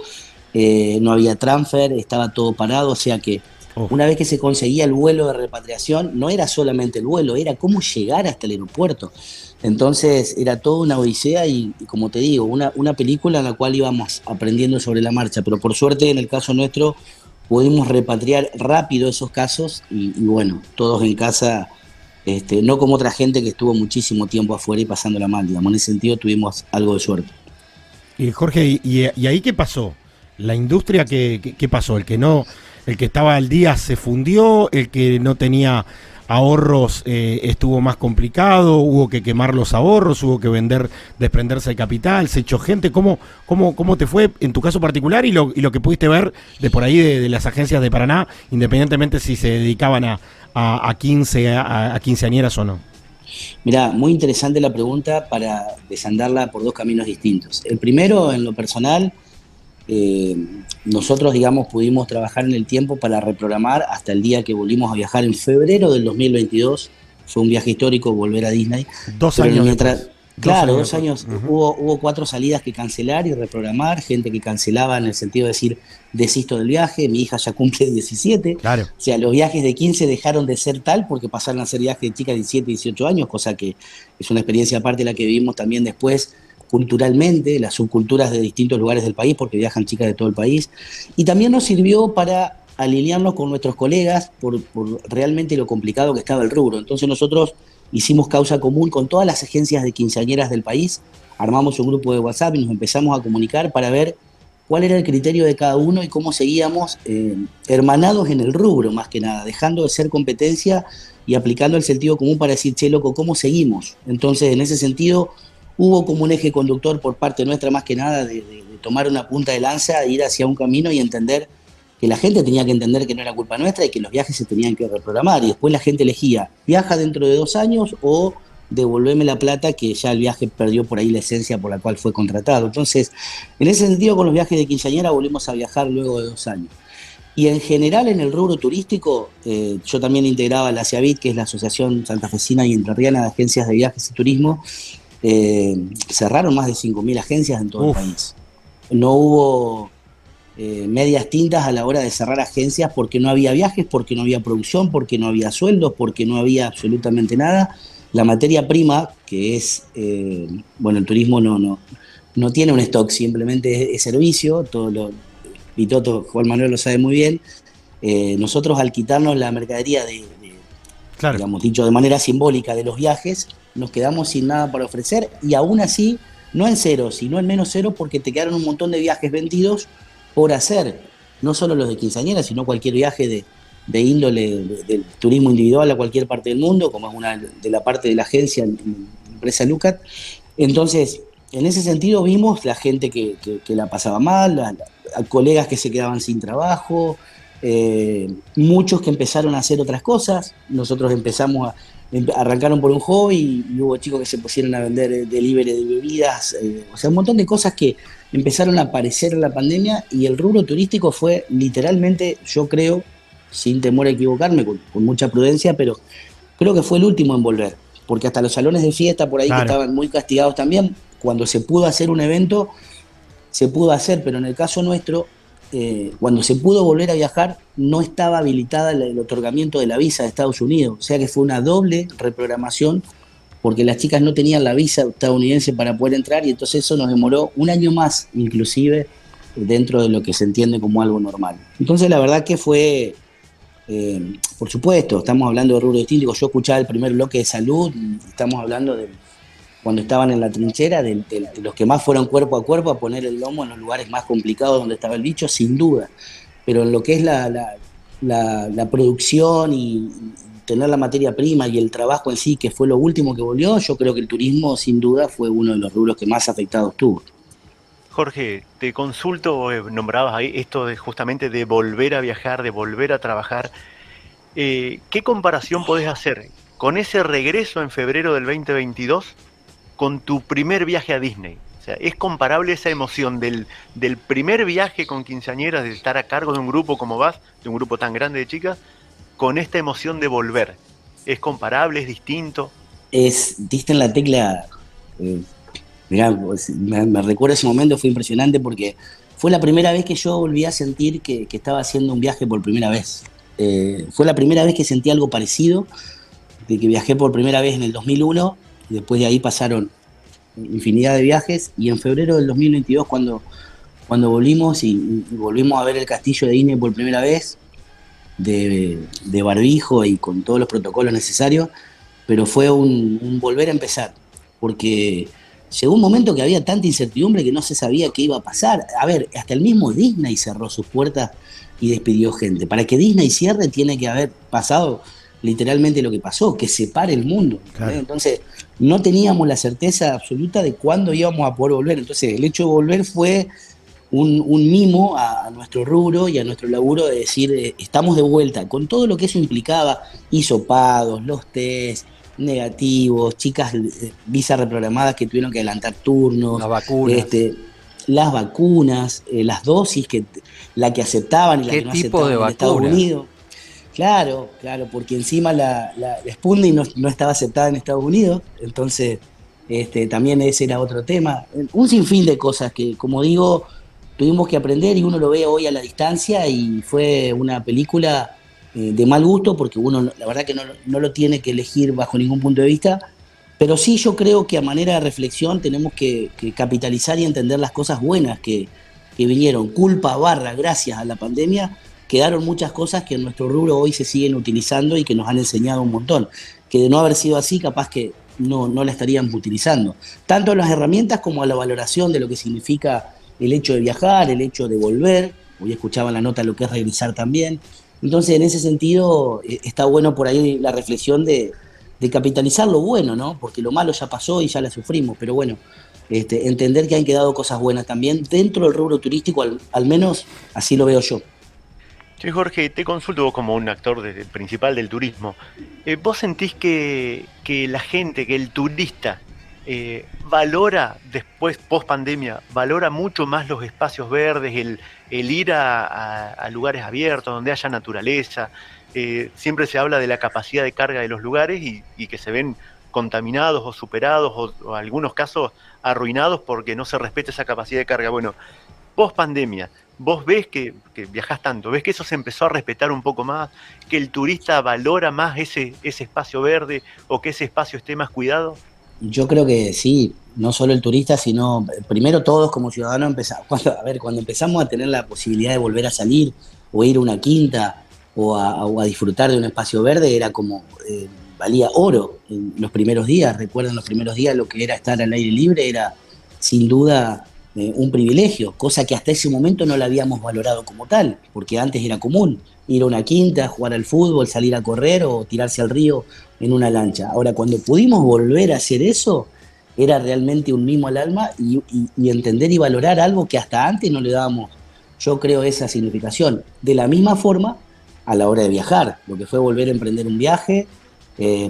no había transfer, estaba todo parado, o sea que una vez que se conseguía el vuelo de repatriación, no era solamente el vuelo, era cómo llegar hasta el aeropuerto. Entonces era toda una odisea y como te digo, una película en la cual íbamos aprendiendo sobre la marcha, pero por suerte en el caso nuestro pudimos repatriar rápido esos casos y bueno, todos en casa, no como otra gente que estuvo muchísimo tiempo afuera y pasándola mal, digamos, en ese sentido tuvimos algo de suerte. Y Jorge, ¿y ahí qué pasó? ¿La industria qué pasó? El que estaba al día se fundió, el que no tenía ahorros estuvo más complicado, hubo que quemar los ahorros, hubo que desprenderse de capital, se echó gente. ¿Cómo te fue en tu caso particular y lo que pudiste ver de por ahí de las agencias de Paraná, independientemente si se dedicaban a quinceañeras o no? Mirá, muy interesante la pregunta para desandarla por dos caminos distintos. El primero, en lo personal, nosotros, digamos, pudimos trabajar en el tiempo para reprogramar hasta el día que volvimos a viajar en febrero del 2022. Fue un viaje histórico volver a Disney. 2 años. Claro, 2 años. Hubo 4 salidas que cancelar y reprogramar, gente que cancelaba en el sentido de decir, desisto del viaje, mi hija ya cumple 17. Claro. O sea, los viajes de 15 dejaron de ser tal porque pasaron a ser viajes de chicas de 17, 18 años, cosa que es una experiencia aparte de la que vivimos también después culturalmente, las subculturas de distintos lugares del país, porque viajan chicas de todo el país. Y también nos sirvió para alinearnos con nuestros colegas por realmente lo complicado que estaba el rubro. Entonces nosotros hicimos causa común con todas las agencias de quinceañeras del país, armamos un grupo de WhatsApp y nos empezamos a comunicar para ver cuál era el criterio de cada uno y cómo seguíamos hermanados en el rubro, más que nada, dejando de ser competencia y aplicando el sentido común para decir, che, loco, ¿cómo seguimos? Entonces, en ese sentido, hubo como un eje conductor por parte nuestra, más que nada, de tomar una punta de lanza, ir hacia un camino y entender que la gente tenía que entender que no era culpa nuestra y que los viajes se tenían que reprogramar. Y después la gente elegía, viaja dentro de 2 años o devolveme la plata, que ya el viaje perdió por ahí la esencia por la cual fue contratado. Entonces, en ese sentido, con los viajes de quinceañera volvimos a viajar luego de 2 años. Y en general, en el rubro turístico, yo también integraba la ASIAVIT, que es la Asociación Santafesina y Entrerriana de Agencias de Viajes y Turismo. Cerraron más de 5.000 agencias en todo el país. No hubo medias tintas a la hora de cerrar agencias porque no había viajes, porque no había producción, porque no había sueldos, porque no había absolutamente nada. La materia prima, que es, el turismo no tiene un stock, simplemente es servicio, Vitoto, Juan Manuel lo sabe muy bien. Nosotros, al quitarnos la mercadería claro, digamos, dicho de manera simbólica, de los viajes, nos quedamos sin nada para ofrecer y aún así, no en cero, sino en menos cero, porque te quedaron un montón de viajes vendidos por hacer, no solo los de quinceañeras, sino cualquier viaje de índole del turismo individual a cualquier parte del mundo, como es una de la parte de la agencia, en empresa Lucat. Entonces, en ese sentido vimos la gente que la pasaba mal, colegas que se quedaban sin trabajo, muchos que empezaron a hacer otras cosas. Nosotros arrancaron por un hobby y hubo chicos que se pusieron a vender delivery de bebidas, o sea, un montón de cosas que empezaron a aparecer en la pandemia y el rubro turístico fue literalmente, yo creo, sin temor a equivocarme, con mucha prudencia, pero creo que fue el último en volver, porque hasta los salones de fiesta por ahí, claro, que estaban muy castigados también, cuando se pudo hacer un evento, se pudo hacer, pero en el caso nuestro, cuando se pudo volver a viajar, no estaba habilitada el otorgamiento de la visa de Estados Unidos, o sea que fue una doble reprogramación, porque las chicas no tenían la visa estadounidense para poder entrar y entonces eso nos demoró 1 año más, inclusive, dentro de lo que se entiende como algo normal. Entonces la verdad que fue, por supuesto, estamos hablando de rubro distinto. Yo escuchaba el primer bloque de salud, estamos hablando de cuando estaban en la trinchera, de los que más fueron cuerpo a cuerpo a poner el lomo en los lugares más complicados donde estaba el bicho, sin duda. pero en lo que es la producción y tener la materia prima y el trabajo en sí, que fue lo último que volvió, yo creo que el turismo sin duda fue uno de los rubros que más afectados tuvo. Jorge, te consulto, nombrabas ahí esto de justamente de volver a viajar, de volver a trabajar. ¿Qué comparación podés hacer con ese regreso en febrero del 2022 con tu primer viaje a Disney? O sea, ¿es comparable esa emoción del primer viaje con quinceañeras, de estar a cargo de un grupo como vas, de un grupo tan grande de chicas, con esta emoción de volver? ¿Es comparable? ¿Es distinto? Diste en la tecla, mirá, pues, me recuerdo ese momento, fue impresionante porque fue la primera vez que yo volví a sentir que estaba haciendo un viaje por primera vez. Fue la primera vez que sentí algo parecido, de que viajé por primera vez en el 2001, y después de ahí pasaron infinidad de viajes, y en febrero del 2022 cuando volvimos y volvimos a ver el castillo de Disney por primera vez, de barbijo y con todos los protocolos necesarios, pero fue un volver a empezar, porque llegó un momento que había tanta incertidumbre que no se sabía qué iba a pasar. A ver, hasta el mismo Disney cerró sus puertas y despidió gente. Para que Disney cierre tiene que haber pasado literalmente lo que pasó, que se pare el mundo. Claro. Entonces no teníamos la certeza absoluta de cuándo íbamos a poder volver. Entonces el hecho de volver fue un mimo a nuestro rubro y a nuestro laburo de decir, estamos de vuelta, con todo lo que eso implicaba, hisopados, los test negativos, chicas visas reprogramadas que tuvieron que adelantar turnos, las vacunas, las dosis, la que aceptaban y la que no aceptaban en Estados Unidos. Claro, porque encima la Sputnik no estaba aceptada en Estados Unidos, entonces también ese era otro tema. Un sinfín de cosas que, como digo, tuvimos que aprender y uno lo ve hoy a la distancia y fue una película de mal gusto porque uno la verdad que no lo tiene que elegir bajo ningún punto de vista, pero sí yo creo que a manera de reflexión tenemos que capitalizar y entender las cosas buenas que vinieron. Gracias a la pandemia, quedaron muchas cosas que en nuestro rubro hoy se siguen utilizando y que nos han enseñado un montón, que de no haber sido así capaz que no la estaríamos utilizando, tanto las herramientas como a la valoración de lo que significa el hecho de viajar, el hecho de volver. Hoy escuchaba en la nota lo que es regresar también. Entonces, en ese sentido, está bueno por ahí la reflexión de capitalizar lo bueno, ¿no? Porque lo malo ya pasó y ya la sufrimos, pero bueno, entender que han quedado cosas buenas también dentro del rubro turístico, al menos así lo veo yo. Sí, Jorge, te consulto vos como un actor principal del turismo. ¿Vos sentís que la gente, que el turista, valora después, post pandemia, valora mucho más los espacios verdes, el ir a lugares abiertos, donde haya naturaleza? Siempre se habla de la capacidad de carga de los lugares y que se ven contaminados o superados o en algunos casos arruinados porque no se respeta esa capacidad de carga. Bueno, post pandemia, ¿vos ves que viajás tanto? ¿Ves que eso se empezó a respetar un poco más? ¿Que el turista valora más ese espacio verde o que ese espacio esté más cuidado? Yo creo que sí, no solo el turista, sino primero todos como ciudadanos cuando empezamos a tener la posibilidad de volver a salir o ir a una quinta o a disfrutar de un espacio verde, era como, valía oro en los primeros días. Recuerdan los primeros días lo que era estar al aire libre, era sin duda un privilegio, cosa que hasta ese momento no la habíamos valorado como tal, porque antes era común ir a una quinta, jugar al fútbol, salir a correr o tirarse al río en una lancha. Ahora, cuando pudimos volver a hacer eso, era realmente un mimo al alma y entender y valorar algo que hasta antes no le dábamos, yo creo, esa significación. De la misma forma, a la hora de viajar, lo que fue volver a emprender un viaje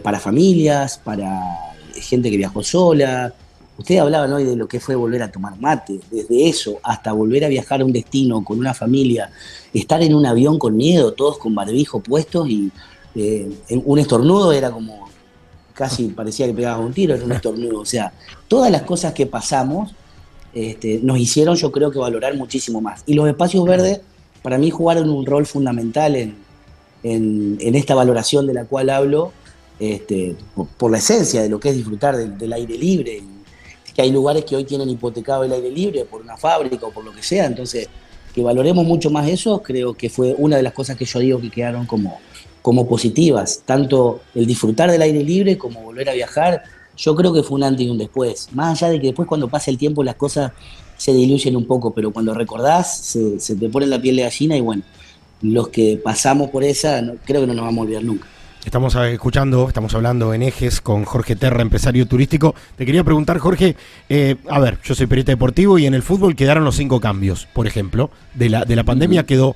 para familias, para gente que viajó sola. Ustedes hablaban hoy de lo que fue volver a tomar mate, desde eso hasta volver a viajar a un destino con una familia, estar en un avión con miedo, todos con barbijo puestos y un estornudo era como, casi parecía que pegabas un tiro, era un estornudo. O sea, todas las cosas que pasamos nos hicieron, yo creo, que valorar muchísimo más. Y los espacios verdes, para mí, jugaron un rol fundamental en esta valoración de la cual hablo, por la esencia de lo que es disfrutar del aire libre. Que hay lugares que hoy tienen hipotecado el aire libre por una fábrica o por lo que sea, entonces que valoremos mucho más eso, creo que fue una de las cosas que yo digo que quedaron como positivas, tanto el disfrutar del aire libre como volver a viajar. Yo creo que fue un antes y un después, más allá de que después cuando pasa el tiempo las cosas se diluyen un poco, pero cuando recordás se te pone la piel de gallina y bueno, los que pasamos por esa, creo que no nos vamos a olvidar nunca. Estamos hablando en Ejes con Jorge Terra, empresario turístico. Te quería preguntar, Jorge, a ver, yo soy periodista deportivo y en el fútbol quedaron los 5 cambios, por ejemplo, de la pandemia quedó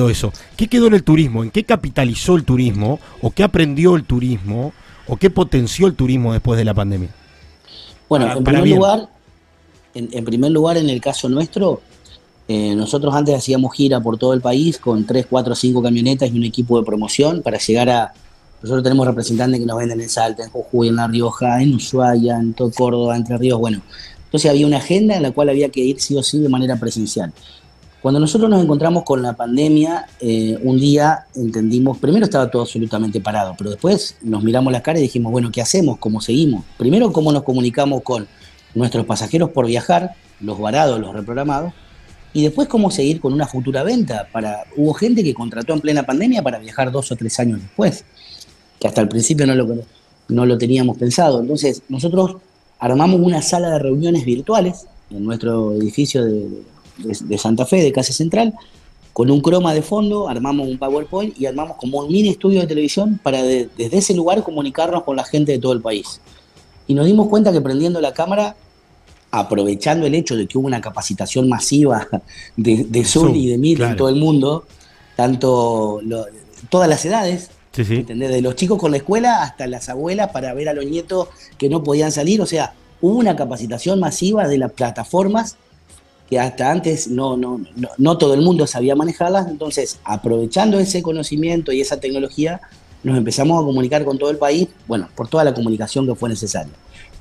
eso. ¿Qué quedó en el turismo? ¿En qué capitalizó el turismo? ¿O qué aprendió el turismo? ¿O qué potenció el turismo después de la pandemia? Bueno, en primer lugar, en el caso nuestro, nosotros antes hacíamos gira por todo el país con 3, 4, 5 camionetas y un equipo de promoción para llegar a... Nosotros tenemos representantes que nos venden en Salta, en Jujuy, en La Rioja, en Ushuaia, en todo Córdoba, Entre Ríos, bueno. Entonces había una agenda en la cual había que ir sí o sí de manera presencial. Cuando nosotros nos encontramos con la pandemia, un día entendimos, primero estaba todo absolutamente parado, pero después nos miramos las caras y dijimos, bueno, ¿qué hacemos? ¿Cómo seguimos? Primero, ¿cómo nos comunicamos con nuestros pasajeros por viajar, los varados, los reprogramados? Y después, ¿cómo seguir con una futura venta? Hubo gente que contrató en plena pandemia para viajar 2 o 3 años después, que hasta el principio no lo teníamos pensado. Entonces, nosotros armamos una sala de reuniones virtuales en nuestro edificio de Santa Fe, de Casa Central, con un croma de fondo, armamos un PowerPoint y armamos como un mini estudio de televisión para desde ese lugar comunicarnos con la gente de todo el país. Y nos dimos cuenta que prendiendo la cámara, aprovechando el hecho de que hubo una capacitación masiva de Zoom y de Meet, claro, en todo el mundo, todas las edades, sí. ¿Entendés? De los chicos con la escuela hasta las abuelas para ver a los nietos que no podían salir. O sea, hubo una capacitación masiva de las plataformas que hasta antes no todo el mundo sabía manejarlas. Entonces, aprovechando ese conocimiento y esa tecnología, nos empezamos a comunicar con todo el país, bueno, por toda la comunicación que fue necesaria.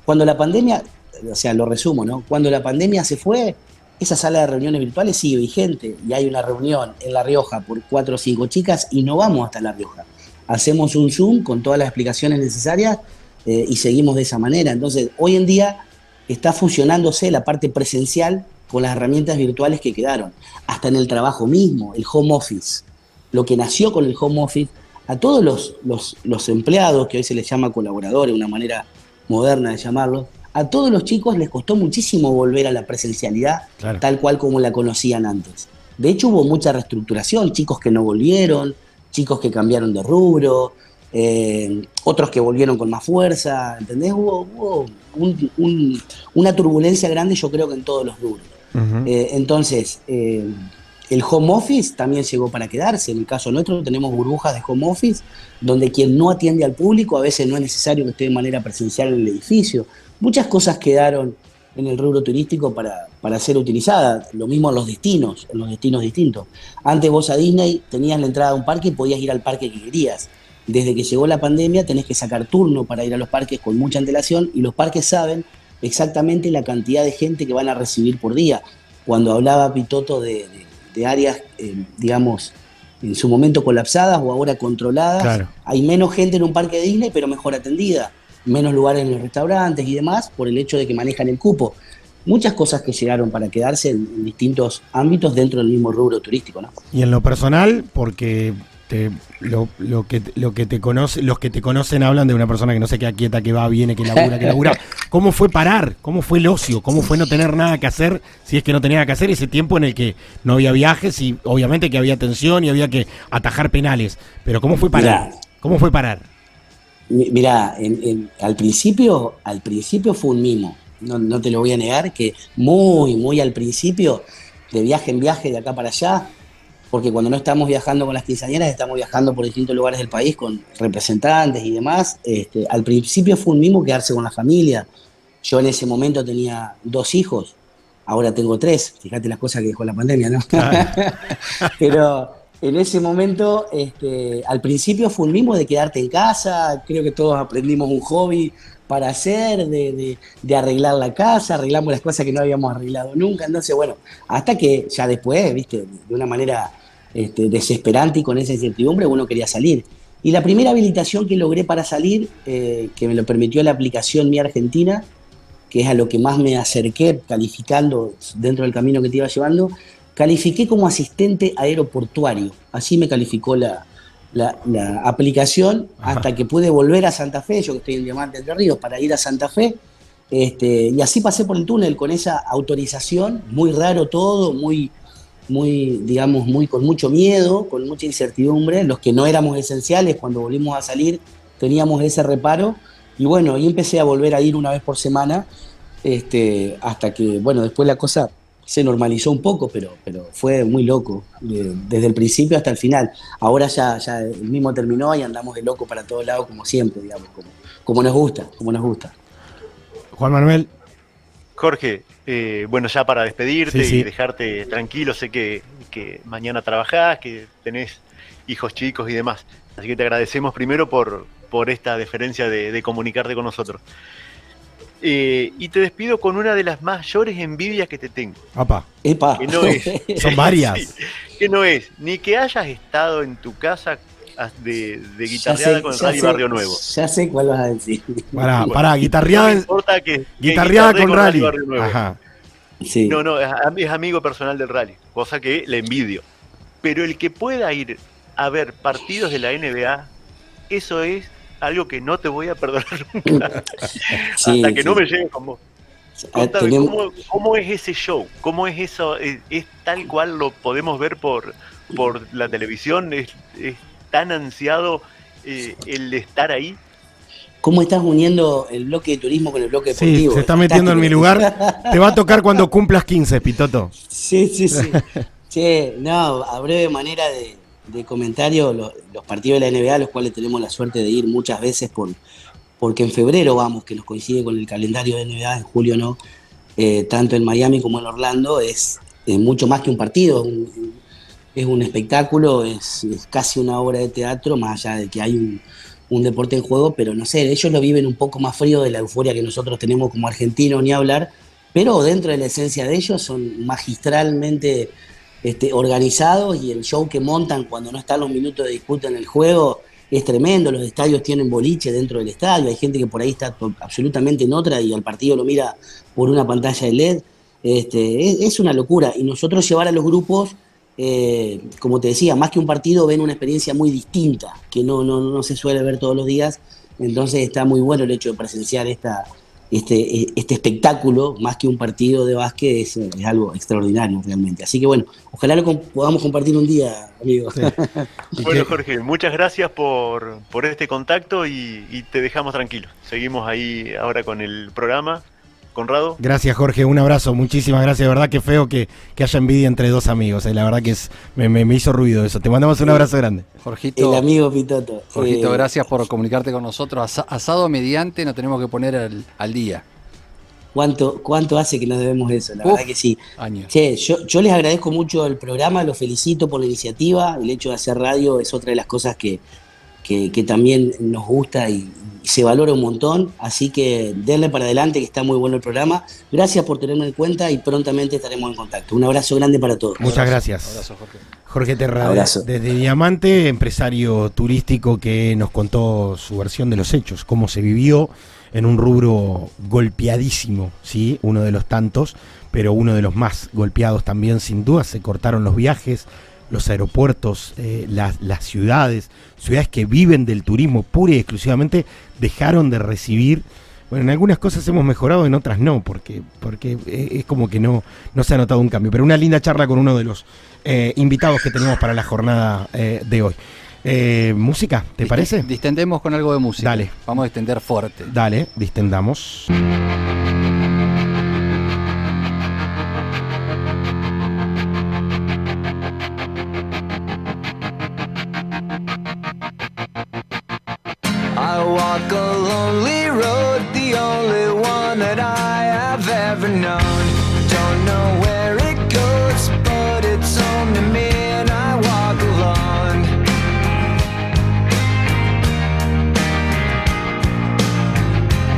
Cuando la pandemia, o sea, lo resumo, ¿no? Cuando la pandemia se fue, esa sala de reuniones virtuales sigue vigente y hay una reunión en La Rioja por 4 o 5 chicas y no vamos hasta La Rioja. Hacemos un Zoom con todas las explicaciones necesarias y seguimos de esa manera. Entonces, hoy en día está fusionándose la parte presencial con las herramientas virtuales que quedaron. Hasta en el trabajo mismo, el home office. Lo que nació con el home office, a todos los empleados, que hoy se les llama colaboradores, una manera moderna de llamarlos, a todos los chicos les costó muchísimo volver a la presencialidad, claro, tal cual como la conocían antes. De hecho, hubo mucha reestructuración, chicos que no volvieron, chicos que cambiaron de rubro, otros que volvieron con más fuerza, ¿entendés? Hubo una turbulencia grande, yo creo que en todos los rubros. Uh-huh. Entonces, el home office también llegó para quedarse. En el caso nuestro tenemos burbujas de home office, donde quien no atiende al público a veces no es necesario que esté de manera presencial en el edificio. Muchas cosas quedaron en el rubro turístico para ser utilizadas. Lo mismo en los destinos distintos. Antes vos a Disney tenías la entrada a un parque y podías ir al parque que querías. Desde que llegó la pandemia tenés que sacar turno para ir a los parques con mucha antelación y los parques saben exactamente la cantidad de gente que van a recibir por día. Cuando hablaba Pitoto de áreas, digamos, en su momento colapsadas o ahora controladas, claro, hay menos gente en un parque de Disney pero mejor atendida. Menos lugares en los restaurantes y demás por el hecho de que manejan el cupo. Muchas cosas que llegaron para quedarse en distintos ámbitos dentro del mismo rubro turístico, ¿no? Y en lo personal, porque los que te conocen hablan de una persona que no se queda quieta, que va, viene, que labura. ¿Cómo fue parar? ¿Cómo fue el ocio? ¿Cómo fue no tener nada que hacer, si es que no tenía nada que hacer, ese tiempo en el que no había viajes y obviamente que había tensión y había que atajar penales? Pero ¿cómo fue parar? ¿Cómo fue parar? Mirá, al principio fue un mimo, no te lo voy a negar, que muy al principio, de viaje en viaje, de acá para allá, porque cuando no estamos viajando con las quinceañeras, estamos viajando por distintos lugares del país con representantes y demás, al principio fue un mimo quedarse con la familia. Yo en ese momento tenía 2 hijos, ahora tengo 3, fíjate las cosas que dejó la pandemia, ¿no? Pero en ese momento, al principio fue un mimo de quedarte en casa, creo que todos aprendimos un hobby para hacer, de arreglar la casa, arreglamos las cosas que no habíamos arreglado nunca, entonces bueno, hasta que ya después, viste, de una manera desesperante y con esa incertidumbre, uno quería salir. Y la primera habilitación que logré para salir, que me lo permitió la aplicación Mi Argentina, que es a lo que más me acerqué calificando dentro del camino que te iba llevando, califiqué como asistente aeroportuario, así me calificó la aplicación. Ajá. Hasta que pude volver a Santa Fe, yo que estoy en Diamante Entre Ríos, para ir a Santa Fe, y así pasé por el túnel con esa autorización, muy raro todo, muy digamos, con mucho miedo, con mucha incertidumbre. Los que no éramos esenciales, cuando volvimos a salir, teníamos ese reparo. Y bueno, ahí empecé a volver a ir una vez por semana, hasta que, bueno, después la cosa se normalizó un poco, pero fue muy loco, desde el principio hasta el final. Ahora ya el mismo terminó y andamos de loco para todos lados, como siempre, digamos, como nos gusta. Juan Manuel. Jorge, bueno, ya para despedirte Sí. y dejarte tranquilo, sé que mañana trabajás, que tenés hijos chicos y demás. Así que te agradecemos primero por esta deferencia de comunicarte con nosotros. Y te despido con una de las mayores envidias que te tengo. Epa. Que no es. Son varias. Sí, que no es ni que hayas estado en tu casa de guitarreada con el Rally Barrio Nuevo. Ya sé cuál vas a decir. Pará, guitarreada. No me importa que guitarreada con Rally. Barrio Nuevo. Ajá. Sí. No, es amigo personal del Rally, cosa que le envidio. Pero el que pueda ir a ver partidos de la NBA, eso es algo que no te voy a perdonar nunca. Sí, hasta que no me llegue con vos. Contame, tenemos- ¿cómo es ese show? ¿Cómo es eso? ¿Es tal cual lo podemos ver por la televisión? ¿Es tan ansiado el estar ahí? ¿Cómo estás uniendo el bloque de turismo con el bloque Sí, deportivo? se está metiendo en mi lugar. Te va a tocar cuando cumplas 15, Pitoto. Sí. Che, no, a breve manera de comentario, los partidos de la NBA, a los cuales tenemos la suerte de ir muchas veces porque en febrero vamos, que nos coincide con el calendario de NBA, en julio no, tanto en Miami como en Orlando, es mucho más que un partido, es un espectáculo, es casi una obra de teatro, más allá de que hay un deporte en juego, pero no sé, ellos lo viven un poco más frío de la euforia que nosotros tenemos como argentinos, ni hablar, pero dentro de la esencia de ellos son magistralmente organizados, y el show que montan cuando no están los minutos de disputa en el juego es tremendo. Los estadios tienen boliche dentro del estadio, hay gente que por ahí está absolutamente en otra y al partido lo mira por una pantalla de LED. Es una locura, y nosotros llevar a los grupos, como te decía, más que un partido, ven una experiencia muy distinta que no se suele ver todos los días. Entonces está muy bueno el hecho de presenciar este espectáculo, más que un partido de básquet, es algo extraordinario realmente. Así que bueno, ojalá lo podamos compartir un día, amigos. Sí. Bueno, Jorge, muchas gracias por este contacto y te dejamos tranquilo. Seguimos ahí ahora con el programa. Conrado. Gracias, Jorge, un abrazo, muchísimas gracias. De verdad que feo que haya envidia entre dos amigos. La verdad que me hizo ruido eso. Te mandamos un abrazo grande. Jorgito, El amigo Pitoto. Jorgito, gracias por comunicarte con nosotros. Asado mediante, nos tenemos que poner al día. ¿Cuánto hace que nos debemos eso? La verdad que sí. Años. Che, yo les agradezco mucho el programa, los felicito por la iniciativa. El hecho de hacer radio es otra de las cosas que también nos gusta y se valora un montón. Así que denle para adelante, que está muy bueno el programa. Gracias por tenerme en cuenta y prontamente estaremos en contacto. Un abrazo grande para todos. Muchas gracias. Abrazo, Jorge. Jorge Terra, Abrazo. desde Diamante, empresario turístico que nos contó su versión de los hechos, cómo se vivió en un rubro golpeadísimo, ¿sí? Uno de los tantos, pero uno de los más golpeados también, sin duda. Se cortaron los viajes, los aeropuertos, las ciudades que viven del turismo pura y exclusivamente, dejaron de recibir. Bueno, en algunas cosas hemos mejorado, en otras no, porque es como que no se ha notado un cambio. Pero una linda charla con uno de los invitados que tenemos para la jornada de hoy. ¿Música, te parece? Distendemos con algo de música. Dale. Vamos a distender fuerte. Dale, distendamos. I walk a lonely road, the only one that I have ever known. Don't know where it goes, but it's home to me, and I walk alone.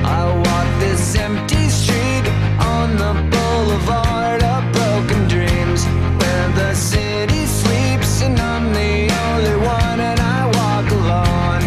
I walk this empty street on the boulevard of broken dreams, where the city sleeps and I'm the only one, and I walk alone.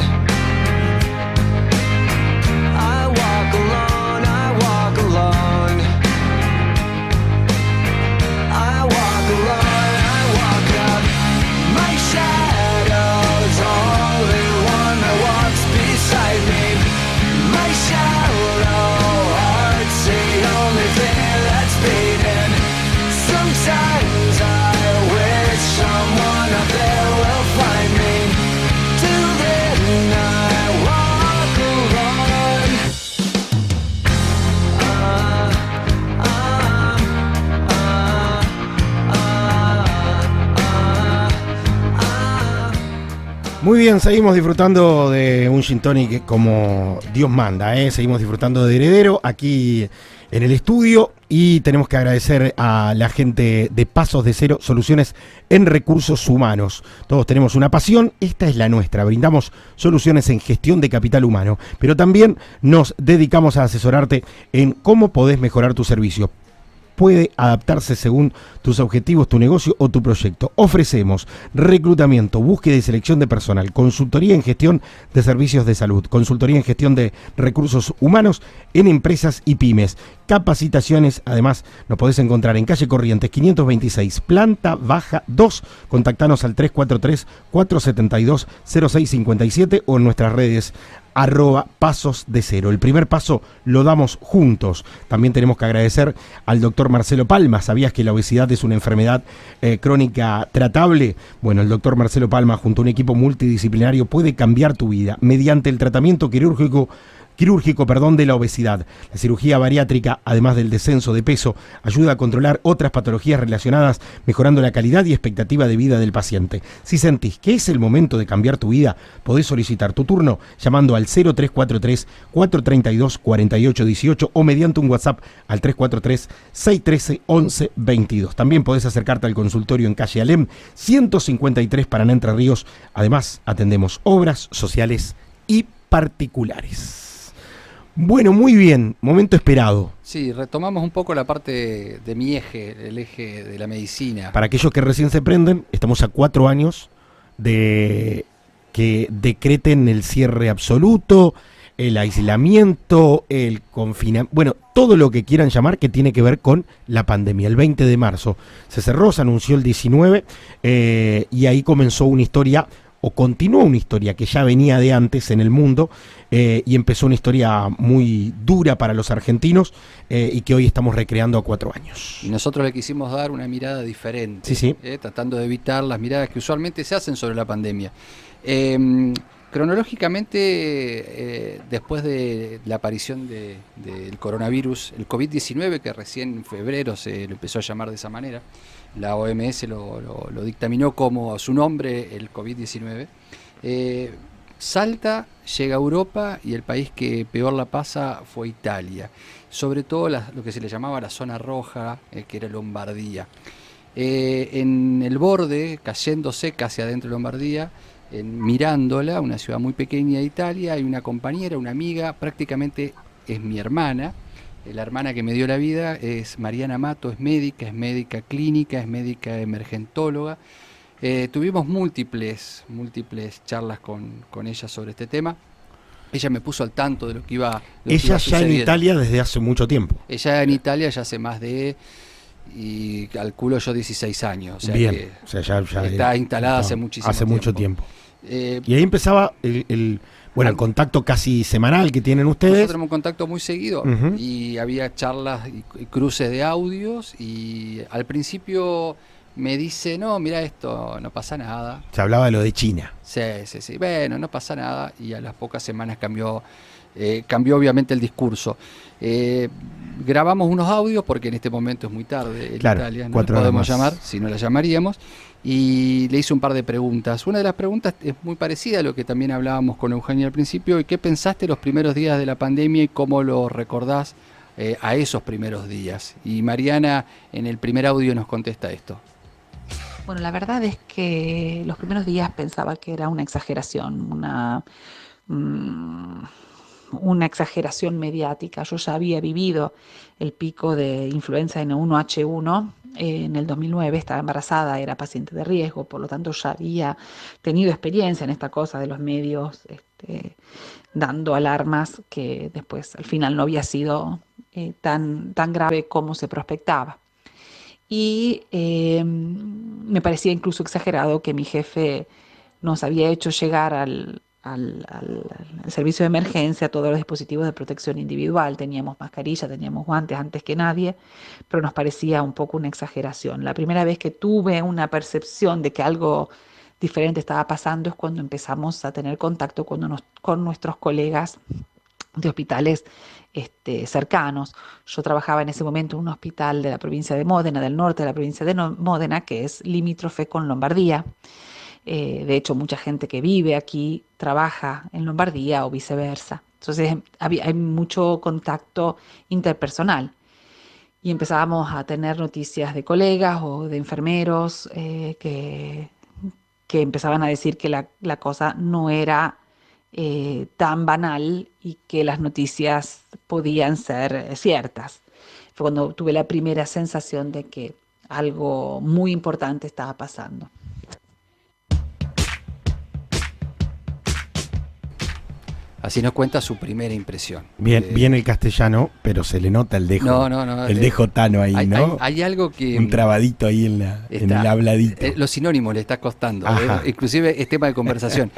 Muy bien, seguimos disfrutando de un gin tonic como Dios manda, ¿eh? Seguimos disfrutando de Heredero aquí en el estudio y tenemos que agradecer a la gente de Pasos de Cero, soluciones en recursos humanos. Todos tenemos una pasión, esta es la nuestra, brindamos soluciones en gestión de capital humano, pero también nos dedicamos a asesorarte en cómo podés mejorar tu servicio. Puede adaptarse según tus objetivos, tu negocio o tu proyecto. Ofrecemos reclutamiento, búsqueda y selección de personal, consultoría en gestión de servicios de salud, consultoría en gestión de recursos humanos en empresas y pymes, capacitaciones. Además, nos podés encontrar en calle Corrientes 526, planta baja 2. Contactanos al 343-472-0657 o en nuestras redes @Pasos de Cero. El primer paso lo damos juntos. También tenemos que agradecer al doctor Marcelo Palma. ¿Sabías que la obesidad es una enfermedad crónica tratable? Bueno, el doctor Marcelo Palma, junto a un equipo multidisciplinario, puede cambiar tu vida mediante el tratamiento quirúrgico de la obesidad. La cirugía bariátrica, además del descenso de peso, ayuda a controlar otras patologías relacionadas, mejorando la calidad y expectativa de vida del paciente. Si sentís que es el momento de cambiar tu vida, podés solicitar tu turno llamando al 0343-432-4818 o mediante un WhatsApp al 343-613-1122. También podés acercarte al consultorio en calle Alem 153 Paraná, Entre Ríos. Además, atendemos obras sociales y particulares. Bueno, muy bien, momento esperado. Sí, retomamos un poco la parte de mi eje, el eje de la medicina. Para aquellos que recién se prenden, estamos a 4 años de que decreten el cierre absoluto, el aislamiento, el confinamiento, bueno, todo lo que quieran llamar que tiene que ver con la pandemia. El 20 de marzo se cerró, se anunció el 19 y ahí comenzó una historia, o continuó una historia que ya venía de antes en el mundo, y empezó una historia muy dura para los argentinos y que hoy estamos recreando a 4 años. Y nosotros le quisimos dar una mirada diferente, Sí. Tratando de evitar las miradas que usualmente se hacen sobre la pandemia. Cronológicamente, después de la aparición del coronavirus, el COVID-19, que recién en febrero se lo empezó a llamar de esa manera, la OMS lo dictaminó como su nombre, el COVID-19, salta, llega a Europa y el país que peor la pasa fue Italia. Sobre todo lo que se le llamaba la zona roja, que era Lombardía. En el borde, cayéndose casi adentro de Lombardía, en Mirándola, una ciudad muy pequeña de Italia, hay una compañera, una amiga, prácticamente es mi hermana. La hermana que me dio la vida es Mariana Mato, es médica clínica, es médica emergentóloga. Tuvimos múltiples charlas con ella sobre este tema. Ella me puso al tanto de lo que iba Ella ya en Italia desde hace mucho tiempo. Ella en Italia ya hace más de, y calculo yo, 16 años. O sea, bien, que o sea, ya está instalada hace muchísimo tiempo. Hace mucho tiempo. Y ahí empezaba el contacto casi semanal que tienen ustedes. Nosotros tenemos un contacto muy seguido. Uh-huh. Y había charlas y cruces de audios, y al principio me dice, no, mira esto, no pasa nada. Se hablaba de lo de China. Sí, bueno, no pasa nada, y a las pocas semanas cambió obviamente el discurso. Grabamos unos audios porque en este momento es muy tarde en Italia, no la podemos llamar, si no la llamaríamos, y le hice un par de preguntas. Una de las preguntas es muy parecida a lo que también hablábamos con Eugenio al principio. ¿Y qué pensaste los primeros días de la pandemia y cómo lo recordás a esos primeros días? Y Mariana en el primer audio nos contesta esto. Bueno, la verdad es que los primeros días pensaba que era una exageración, una exageración mediática. Yo ya había vivido el pico de influenza N1H1 en el 2009, estaba embarazada, era paciente de riesgo, por lo tanto ya había tenido experiencia en esta cosa de los medios dando alarmas que después al final no había sido tan grave como se prospectaba. Y me parecía incluso exagerado que mi jefe nos había hecho llegar al servicio de emergencia todos los dispositivos de protección individual. Teníamos mascarilla, teníamos guantes antes que nadie, pero nos parecía un poco una exageración. La primera vez que tuve una percepción de que algo diferente estaba pasando es cuando empezamos a tener contacto con nuestros colegas de hospitales cercanos. Yo trabajaba en ese momento en un hospital de la provincia de Módena, del norte de la provincia de Módena, que es limítrofe con Lombardía. De hecho, mucha gente que vive aquí trabaja en Lombardía o viceversa. Entonces hay mucho contacto interpersonal. Y empezábamos a tener noticias de colegas o de enfermeros que empezaban a decir que la cosa no era tan banal y que las noticias podían ser ciertas. Fue cuando tuve la primera sensación de que algo muy importante estaba pasando. Así nos cuenta su primera impresión. Bien el castellano, pero se le nota el dejo. No. El dejo tano ahí, ¿no? Hay algo que... Un trabadito ahí en el habladito. Los sinónimos le está costando. Inclusive es tema de conversación.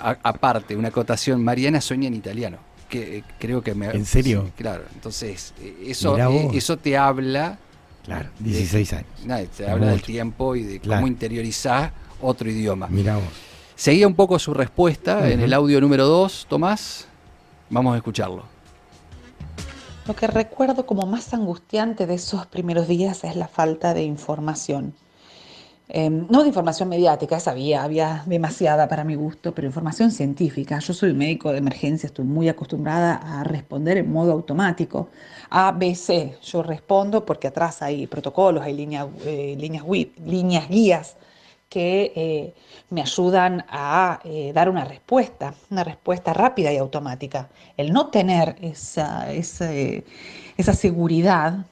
Aparte, una acotación. Mariana sueña en italiano. Que creo que me... ¿En serio? Sí, claro. Entonces, eso te habla... Claro, 16 años. Te habla del tiempo y de cómo interiorizar otro idioma. Mirá vos. Seguía un poco su respuesta en el audio número 2, Tomás. Vamos a escucharlo. Lo que recuerdo como más angustiante de esos primeros días es la falta de información. No de información mediática, esa había demasiada para mi gusto, pero información científica. Yo soy médico de emergencia, estoy muy acostumbrada a responder en modo automático. A, B, C, yo respondo porque atrás hay protocolos, hay líneas guías que me ayudan a dar una respuesta rápida y automática. El no tener esa seguridad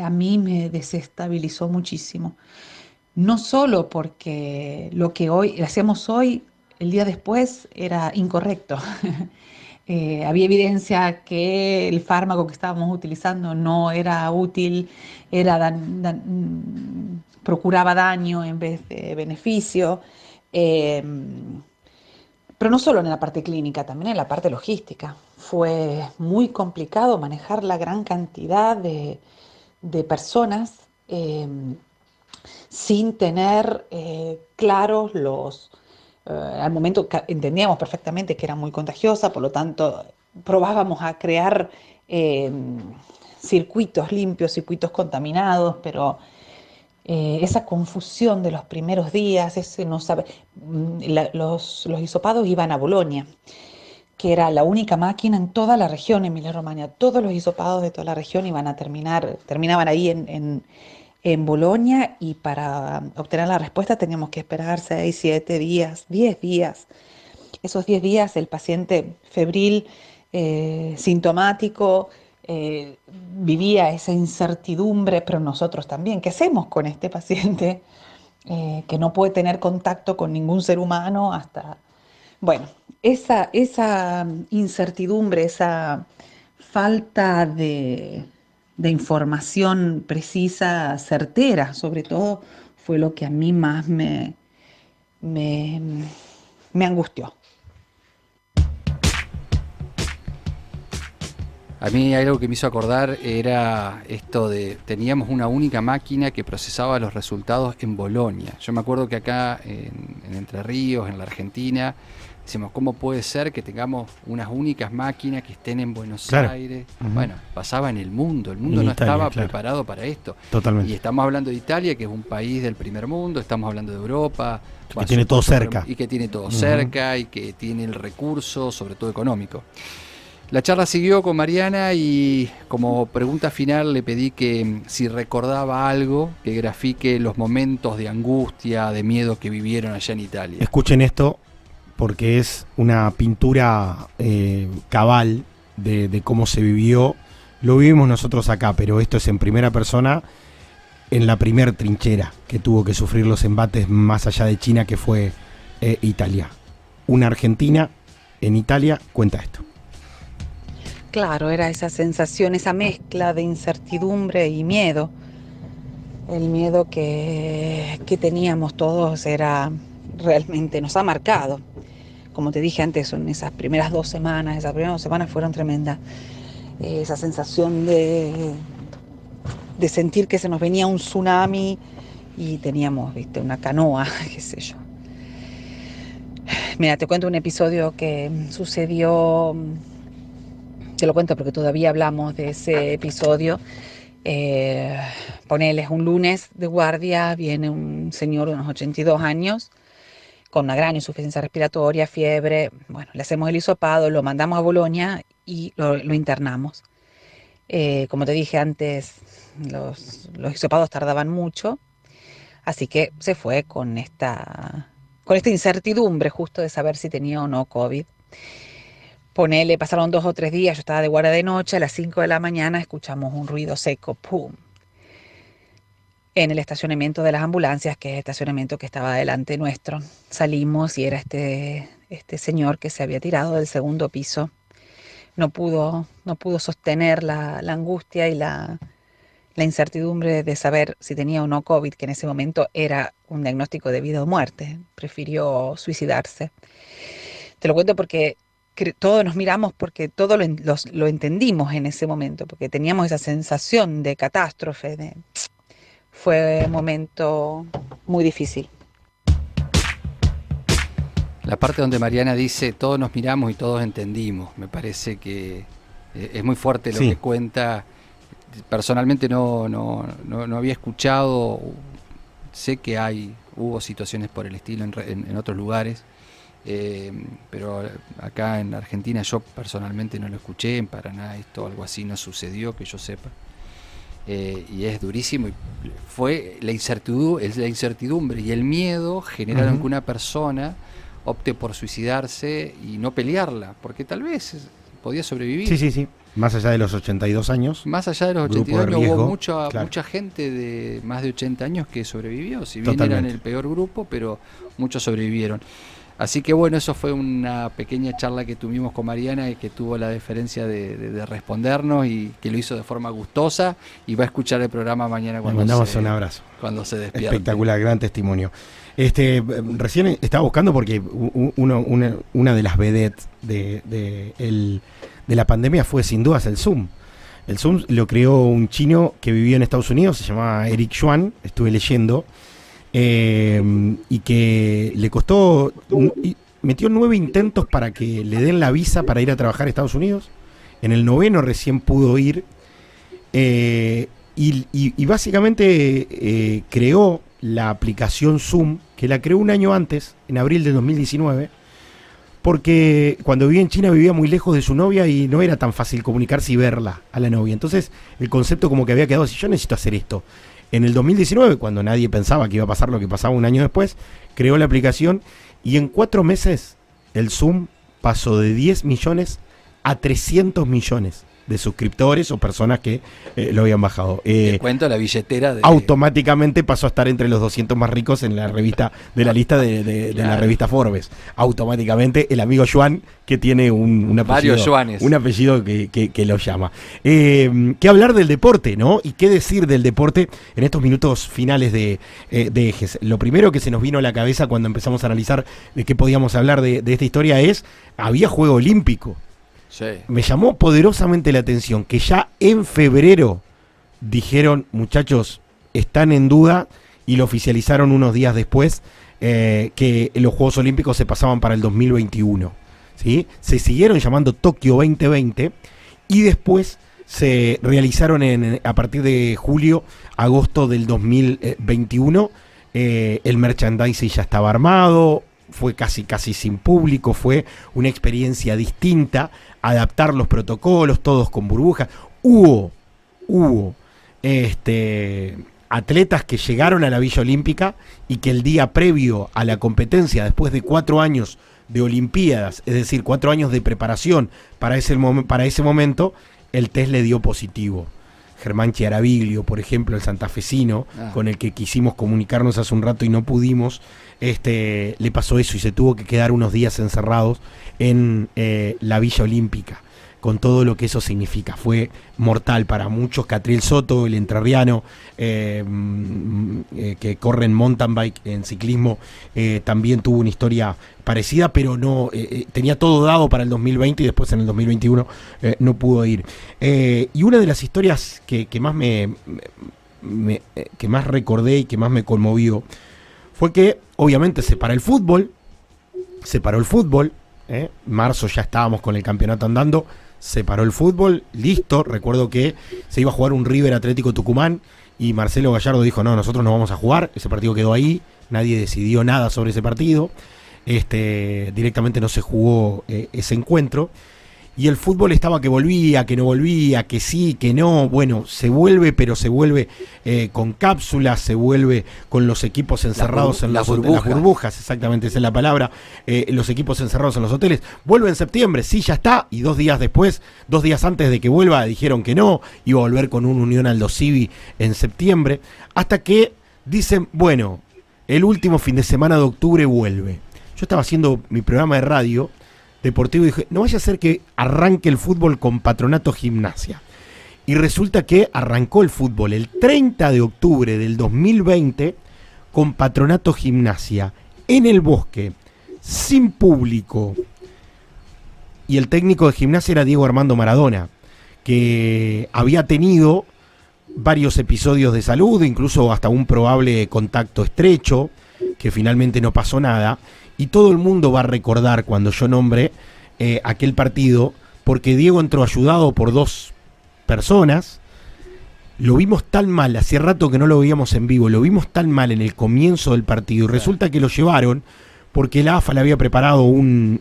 a mí me desestabilizó muchísimo. No solo porque lo que hacíamos hoy, el día después, era incorrecto. Había evidencia que el fármaco que estábamos utilizando no era útil, procuraba daño en vez de beneficio, pero no solo en la parte clínica, también en la parte logística. Fue muy complicado manejar la gran cantidad de personas sin tener claros al momento entendíamos perfectamente que era muy contagiosa, por lo tanto probábamos a crear circuitos limpios, circuitos contaminados, pero esa confusión de los primeros días, ese no saber, los hisopados iban a Bolonia, que era la única máquina en toda la región Emilia-Romagna. Todos los hisopados de toda la región terminaban ahí en Bolonia, y para obtener la respuesta teníamos que esperar 6, 7 días, 10 días. Esos 10 días el paciente febril, sintomático, vivía esa incertidumbre, pero nosotros también. ¿Qué hacemos con este paciente que no puede tener contacto con ningún ser humano hasta... Bueno, esa incertidumbre, esa falta de información precisa, certera, sobre todo, fue lo que a mí más me angustió. A mí algo que me hizo acordar era esto de, teníamos una única máquina que procesaba los resultados en Bolonia. Yo me acuerdo que acá en Entre Ríos, en la Argentina, decimos, ¿cómo puede ser que tengamos unas únicas máquinas que estén en Buenos Aires? Bueno, pasaba en el mundo no Italia, estaba preparado para esto. Totalmente. Y estamos hablando de Italia, que es un país del primer mundo, estamos hablando de Europa. Que tiene todo cerca. Y que tiene todo cerca y que tiene el recurso, sobre todo económico. La charla siguió con Mariana y como pregunta final le pedí que si recordaba algo que grafique los momentos de angustia, de miedo que vivieron allá en Italia. Escuchen esto, porque es una pintura cabal de cómo se vivió. Lo vivimos nosotros acá, pero esto es en primera persona, en la primer trinchera que tuvo que sufrir los embates más allá de China, que fue Italia. Una argentina en Italia cuenta esto. Claro, era esa sensación, esa mezcla de incertidumbre y miedo. El miedo que teníamos todos realmente nos ha marcado. Como te dije antes, son esas primeras 2 semanas, fueron tremendas. Esa sensación de sentir que se nos venía un tsunami y teníamos, una canoa, qué sé yo. Mira, te cuento un episodio que sucedió, te lo cuento porque todavía hablamos de ese episodio. Ponele, un lunes de guardia, viene un señor de unos 82 años, con una gran insuficiencia respiratoria, fiebre. Bueno, le hacemos el hisopado, lo mandamos a Bolonia y lo internamos. Como te dije antes, los hisopados tardaban mucho, así que se fue con esta incertidumbre justo de saber si tenía o no COVID. Ponele, pasaron 2 o 3 días, yo estaba de guardia de noche, a las 5 de la mañana escuchamos un ruido seco, ¡pum!, en el estacionamiento de las ambulancias, que es el estacionamiento que estaba delante nuestro. Salimos y era este señor que se había tirado del 2º piso. No pudo sostener la angustia y la incertidumbre de saber si tenía o no COVID, que en ese momento era un diagnóstico de vida o muerte. Prefirió suicidarse. Te lo cuento porque todos nos miramos, porque todo lo entendimos en ese momento, porque teníamos esa sensación de catástrofe. Fue un momento muy difícil. La parte donde Mariana dice todos nos miramos y todos entendimos, me parece que es muy fuerte lo que cuenta. Personalmente no había escuchado, sé que hubo situaciones por el estilo en otros lugares, pero acá en Argentina yo personalmente no lo escuché, para nada algo así no sucedió que yo sepa. Y es durísimo, y fue la incertidumbre y el miedo generaron que una persona opte por suicidarse y no pelearla, porque tal vez podía sobrevivir. Sí, más allá de los 82 años. Más allá de los 82 años hubo mucha gente de más de 80 años que sobrevivió, si bien eran el peor grupo, pero muchos sobrevivieron. Así que bueno, eso fue una pequeña charla que tuvimos con Mariana y que tuvo la deferencia de respondernos y que lo hizo de forma gustosa, y va a escuchar el programa mañana cuando Le mandamos un abrazo. Cuando se despierte. Espectacular, gran testimonio. Recién estaba buscando porque una de las vedettes de la pandemia fue sin dudas el Zoom. El Zoom lo creó un chino que vivía en Estados Unidos, se llamaba Eric Yuan, estuve leyendo. Y que le costó, metió 9 intentos para que le den la visa para ir a trabajar a Estados Unidos. En el 9º recién pudo ir, y básicamente creó la aplicación Zoom, que la creó un año antes, en abril de 2019, porque cuando vivía en China vivía muy lejos de su novia y no era tan fácil comunicarse y verla a la novia. Entonces el concepto como que había quedado así: yo necesito hacer esto. En el 2019, cuando nadie pensaba que iba a pasar lo que pasaba un año después, creó la aplicación, y en 4 meses el Zoom pasó de 10 millones a 300 millones de suscriptores o personas que lo habían bajado. Te cuento la billetera automáticamente pasó a estar entre los 200 más ricos en la revista, de la lista de la revista Forbes. Automáticamente el amigo Yuan, que tiene un apellido que lo llama. ¿Qué hablar del deporte, no? Y qué decir del deporte en estos minutos finales de Ejes. Lo primero que se nos vino a la cabeza cuando empezamos a analizar de qué podíamos hablar de esta historia es: había juego olímpico. Sí. Me llamó poderosamente la atención que ya en febrero dijeron, muchachos, están en duda, y lo oficializaron unos días después, que los Juegos Olímpicos se pasaban para el 2021. ¿Sí? Se siguieron llamando Tokio 2020 y después se realizaron a partir de julio, agosto del 2021. El merchandising ya estaba armado, fue casi sin público, fue una experiencia distinta, adaptar los protocolos, todos con burbujas. Hubo atletas que llegaron a la Villa Olímpica y que el día previo a la competencia, después de 4 años de Olimpiadas, es decir, 4 años de preparación para ese momento, el test le dio positivo. Germán Chiaraviglio, por ejemplo, el santafesino, con el que quisimos comunicarnos hace un rato y no pudimos, le pasó eso y se tuvo que quedar unos días encerrados en la Villa Olímpica, con todo lo que eso significa. Fue mortal para muchos. Catriel Soto, el entrerriano, que corre en mountain bike, en ciclismo, también tuvo una historia parecida, pero no tenía todo dado para el 2020 y después en el 2021 no pudo ir. Y una de las historias que más que más recordé y que más me conmovió fue que obviamente se paró el fútbol. Marzo ya estábamos con el campeonato andando, se paró el fútbol, listo. Recuerdo que se iba a jugar un River Atlético Tucumán y Marcelo Gallardo dijo: no, nosotros no vamos a jugar, ese partido quedó ahí, nadie decidió nada sobre ese partido, directamente no se jugó ese encuentro, y el fútbol estaba que volvía, que no volvía, que sí, que no. Bueno, se vuelve, pero se vuelve con cápsulas, se vuelve con los equipos encerrados en las burbujas, exactamente, esa es la palabra, los equipos encerrados en los hoteles. Vuelve en septiembre, sí, ya está, y 2 días después, 2 días antes de que vuelva, dijeron que no, iba a volver con un Unión Aldo Civi en septiembre, hasta que dicen, bueno, el último fin de semana de octubre vuelve. Yo estaba haciendo mi programa de radio deportivo y dije, no vaya a ser que arranque el fútbol con Patronato Gimnasia. Y resulta que arrancó el fútbol el 30 de octubre del 2020 con Patronato Gimnasia en el Bosque, sin público. Y el técnico de Gimnasia era Diego Armando Maradona, que había tenido varios episodios de salud, incluso hasta un probable contacto estrecho, que finalmente no pasó nada. Y todo el mundo va a recordar cuando yo nombre aquel partido, porque Diego entró ayudado por 2 personas. Lo vimos tan mal, hacía rato que no lo veíamos en vivo, lo vimos tan mal en el comienzo del partido, y resulta que lo llevaron porque la AFA le había preparado un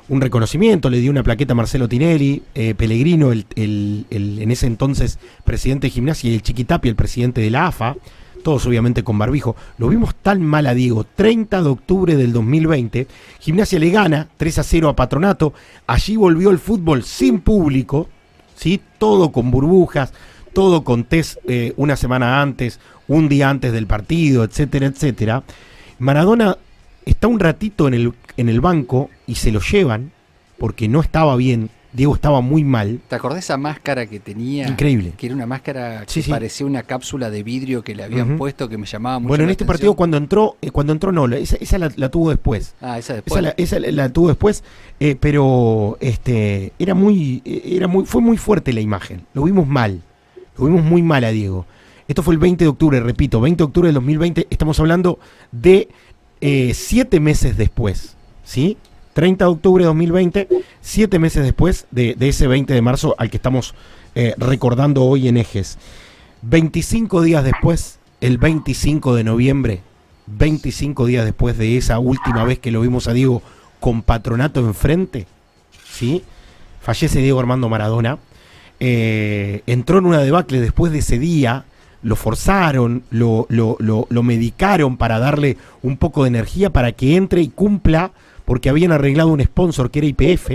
reconocimiento, le dio una plaqueta a Marcelo Tinelli, Pellegrino, en ese entonces presidente de Gimnasia, y el Chiquitapia, el presidente de la AFA, todos obviamente con barbijo. Lo vimos tan mal a Diego. 30 de octubre del 2020, Gimnasia le gana 3-0 a Patronato. Allí volvió el fútbol sin público, ¿sí? Todo con burbujas, todo con test una semana antes, un día antes del partido, etcétera, etcétera. Maradona está un ratito en el banco y se lo llevan porque no estaba bien. Diego estaba muy mal. ¿Te acordás esa máscara que tenía? Increíble. Que era una máscara que sí. parecía una cápsula de vidrio que le habían puesto, que me llamaba mucho Bueno, en la este atención. partido cuando entró no, esa la tuvo después. Ah, esa después. Esa la tuvo después, pero fue muy fuerte la imagen. Lo vimos mal. Lo vimos muy mal a Diego. Esto fue el 20 de octubre, repito, 20 de octubre del 2020. Estamos hablando de 7 meses después, ¿sí? 30 de octubre de 2020, 7 meses después de ese 20 de marzo al que estamos recordando hoy en Ejes. 25 días después, el 25 de noviembre, 25 días después de esa última vez que lo vimos a Diego con Patronato enfrente, ¿sí? Fallece Diego Armando Maradona. Entró en una debacle después de ese día, lo forzaron, lo medicaron para darle un poco de energía para que entre y cumpla, porque habían arreglado un sponsor que era YPF,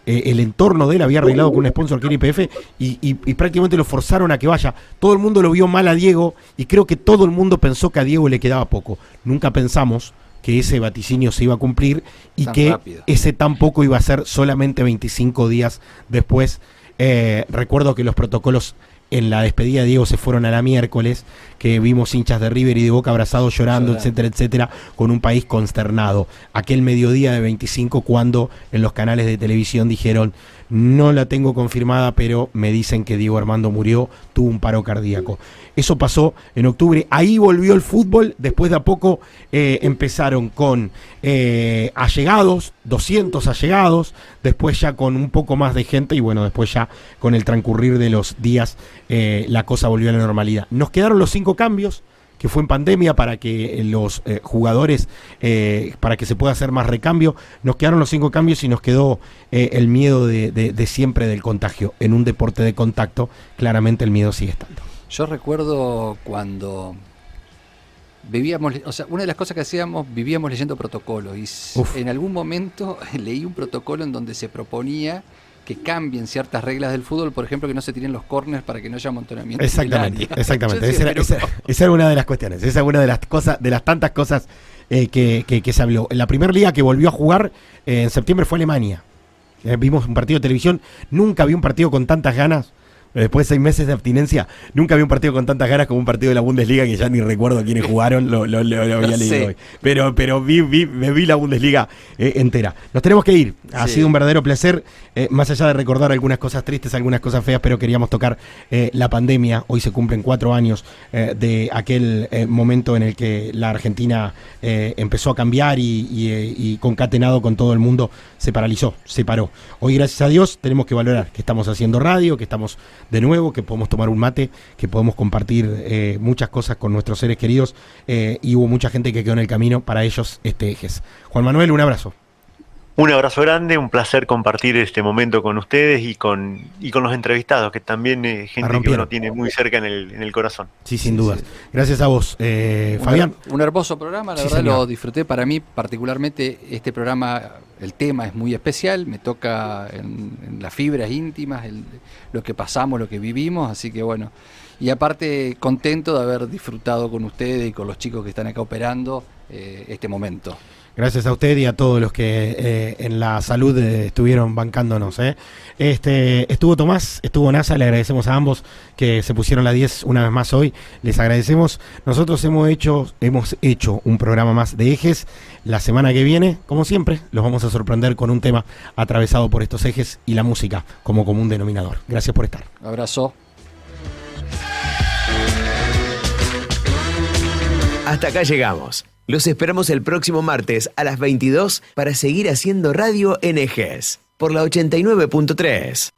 el entorno de él había arreglado con un sponsor que era YPF, y prácticamente lo forzaron a que vaya. Todo el mundo lo vio mal a Diego, y creo que todo el mundo pensó que a Diego le quedaba poco. Nunca pensamos que ese vaticinio se iba a cumplir, y tan que rápido. Ese tampoco iba a ser solamente 25 días después. Recuerdo que los protocolos en la despedida de Diego se fueron a la miércoles, que vimos hinchas de River y de Boca abrazados llorando, etcétera, etcétera, con un país consternado. Aquel mediodía de 25, cuando en los canales de televisión dijeron, no la tengo confirmada, pero me dicen que Diego Armando murió, tuvo un paro cardíaco. Eso pasó en octubre, ahí volvió el fútbol. Después de a poco empezaron con allegados, 200 allegados, después ya con un poco más de gente, y bueno, después ya con el transcurrir de los días la cosa volvió a la normalidad. Nos quedaron los 5 cambios, que fue en pandemia, para que los jugadores, para que se pueda hacer más recambio. Nos quedaron los 5 cambios y nos quedó el miedo de siempre del contagio. En un deporte de contacto, claramente el miedo sigue estando. Yo recuerdo cuando vivíamos, o sea, una de las cosas que hacíamos, vivíamos leyendo protocolos, y en algún momento leí un protocolo en donde se proponía que cambien ciertas reglas del fútbol, por ejemplo, que no se tiren los córners para que no haya amontonamiento. Exactamente, exactamente. Decía, esa era una de las cuestiones, esa es una de las cosas, de las tantas cosas que se habló. La primera liga que volvió a jugar en septiembre fue Alemania. Vimos un partido de televisión, nunca vi un partido con tantas ganas. Después de 6 meses de abstinencia, nunca vi un partido con tantas ganas como un partido de la Bundesliga, que ya ni recuerdo quiénes jugaron, lo había leído hoy. Pero me vi la Bundesliga entera. Nos tenemos que ir. Ha sido un verdadero placer, más allá de recordar algunas cosas tristes, algunas cosas feas, pero queríamos tocar la pandemia. Hoy se cumplen 4 años de aquel momento en el que la Argentina empezó a cambiar y concatenado con todo el mundo se paralizó, se paró. Hoy, gracias a Dios, tenemos que valorar que estamos haciendo radio, que estamos de nuevo, que podemos tomar un mate, que podemos compartir muchas cosas con nuestros seres queridos, y hubo mucha gente que quedó en el camino, para ellos Ejes. Juan Manuel, un abrazo. Un abrazo grande, un placer compartir este momento con ustedes y con los entrevistados, que también es gente que uno tiene muy cerca en el corazón. Sí, sin dudas. Gracias a vos, Fabián. Un hermoso programa, la verdad señor. lo disfruté. Para mí particularmente este programa, el tema es muy especial, me toca en las fibras íntimas, lo que pasamos, lo que vivimos, así que bueno. Y aparte contento de haber disfrutado con ustedes y con los chicos que están acá operando este momento. Gracias a usted y a todos los que en la salud estuvieron bancándonos. Estuvo Tomás, estuvo NASA, le agradecemos a ambos que se pusieron la 10 una vez más hoy. Les agradecemos. Nosotros hemos hecho un programa más de Ejes. La semana que viene, como siempre, los vamos a sorprender con un tema atravesado por estos ejes y la música como común denominador. Gracias por estar. Abrazo. Hasta acá llegamos. Los esperamos el próximo martes a las 22 para seguir haciendo radio en Ejes por la 89.3.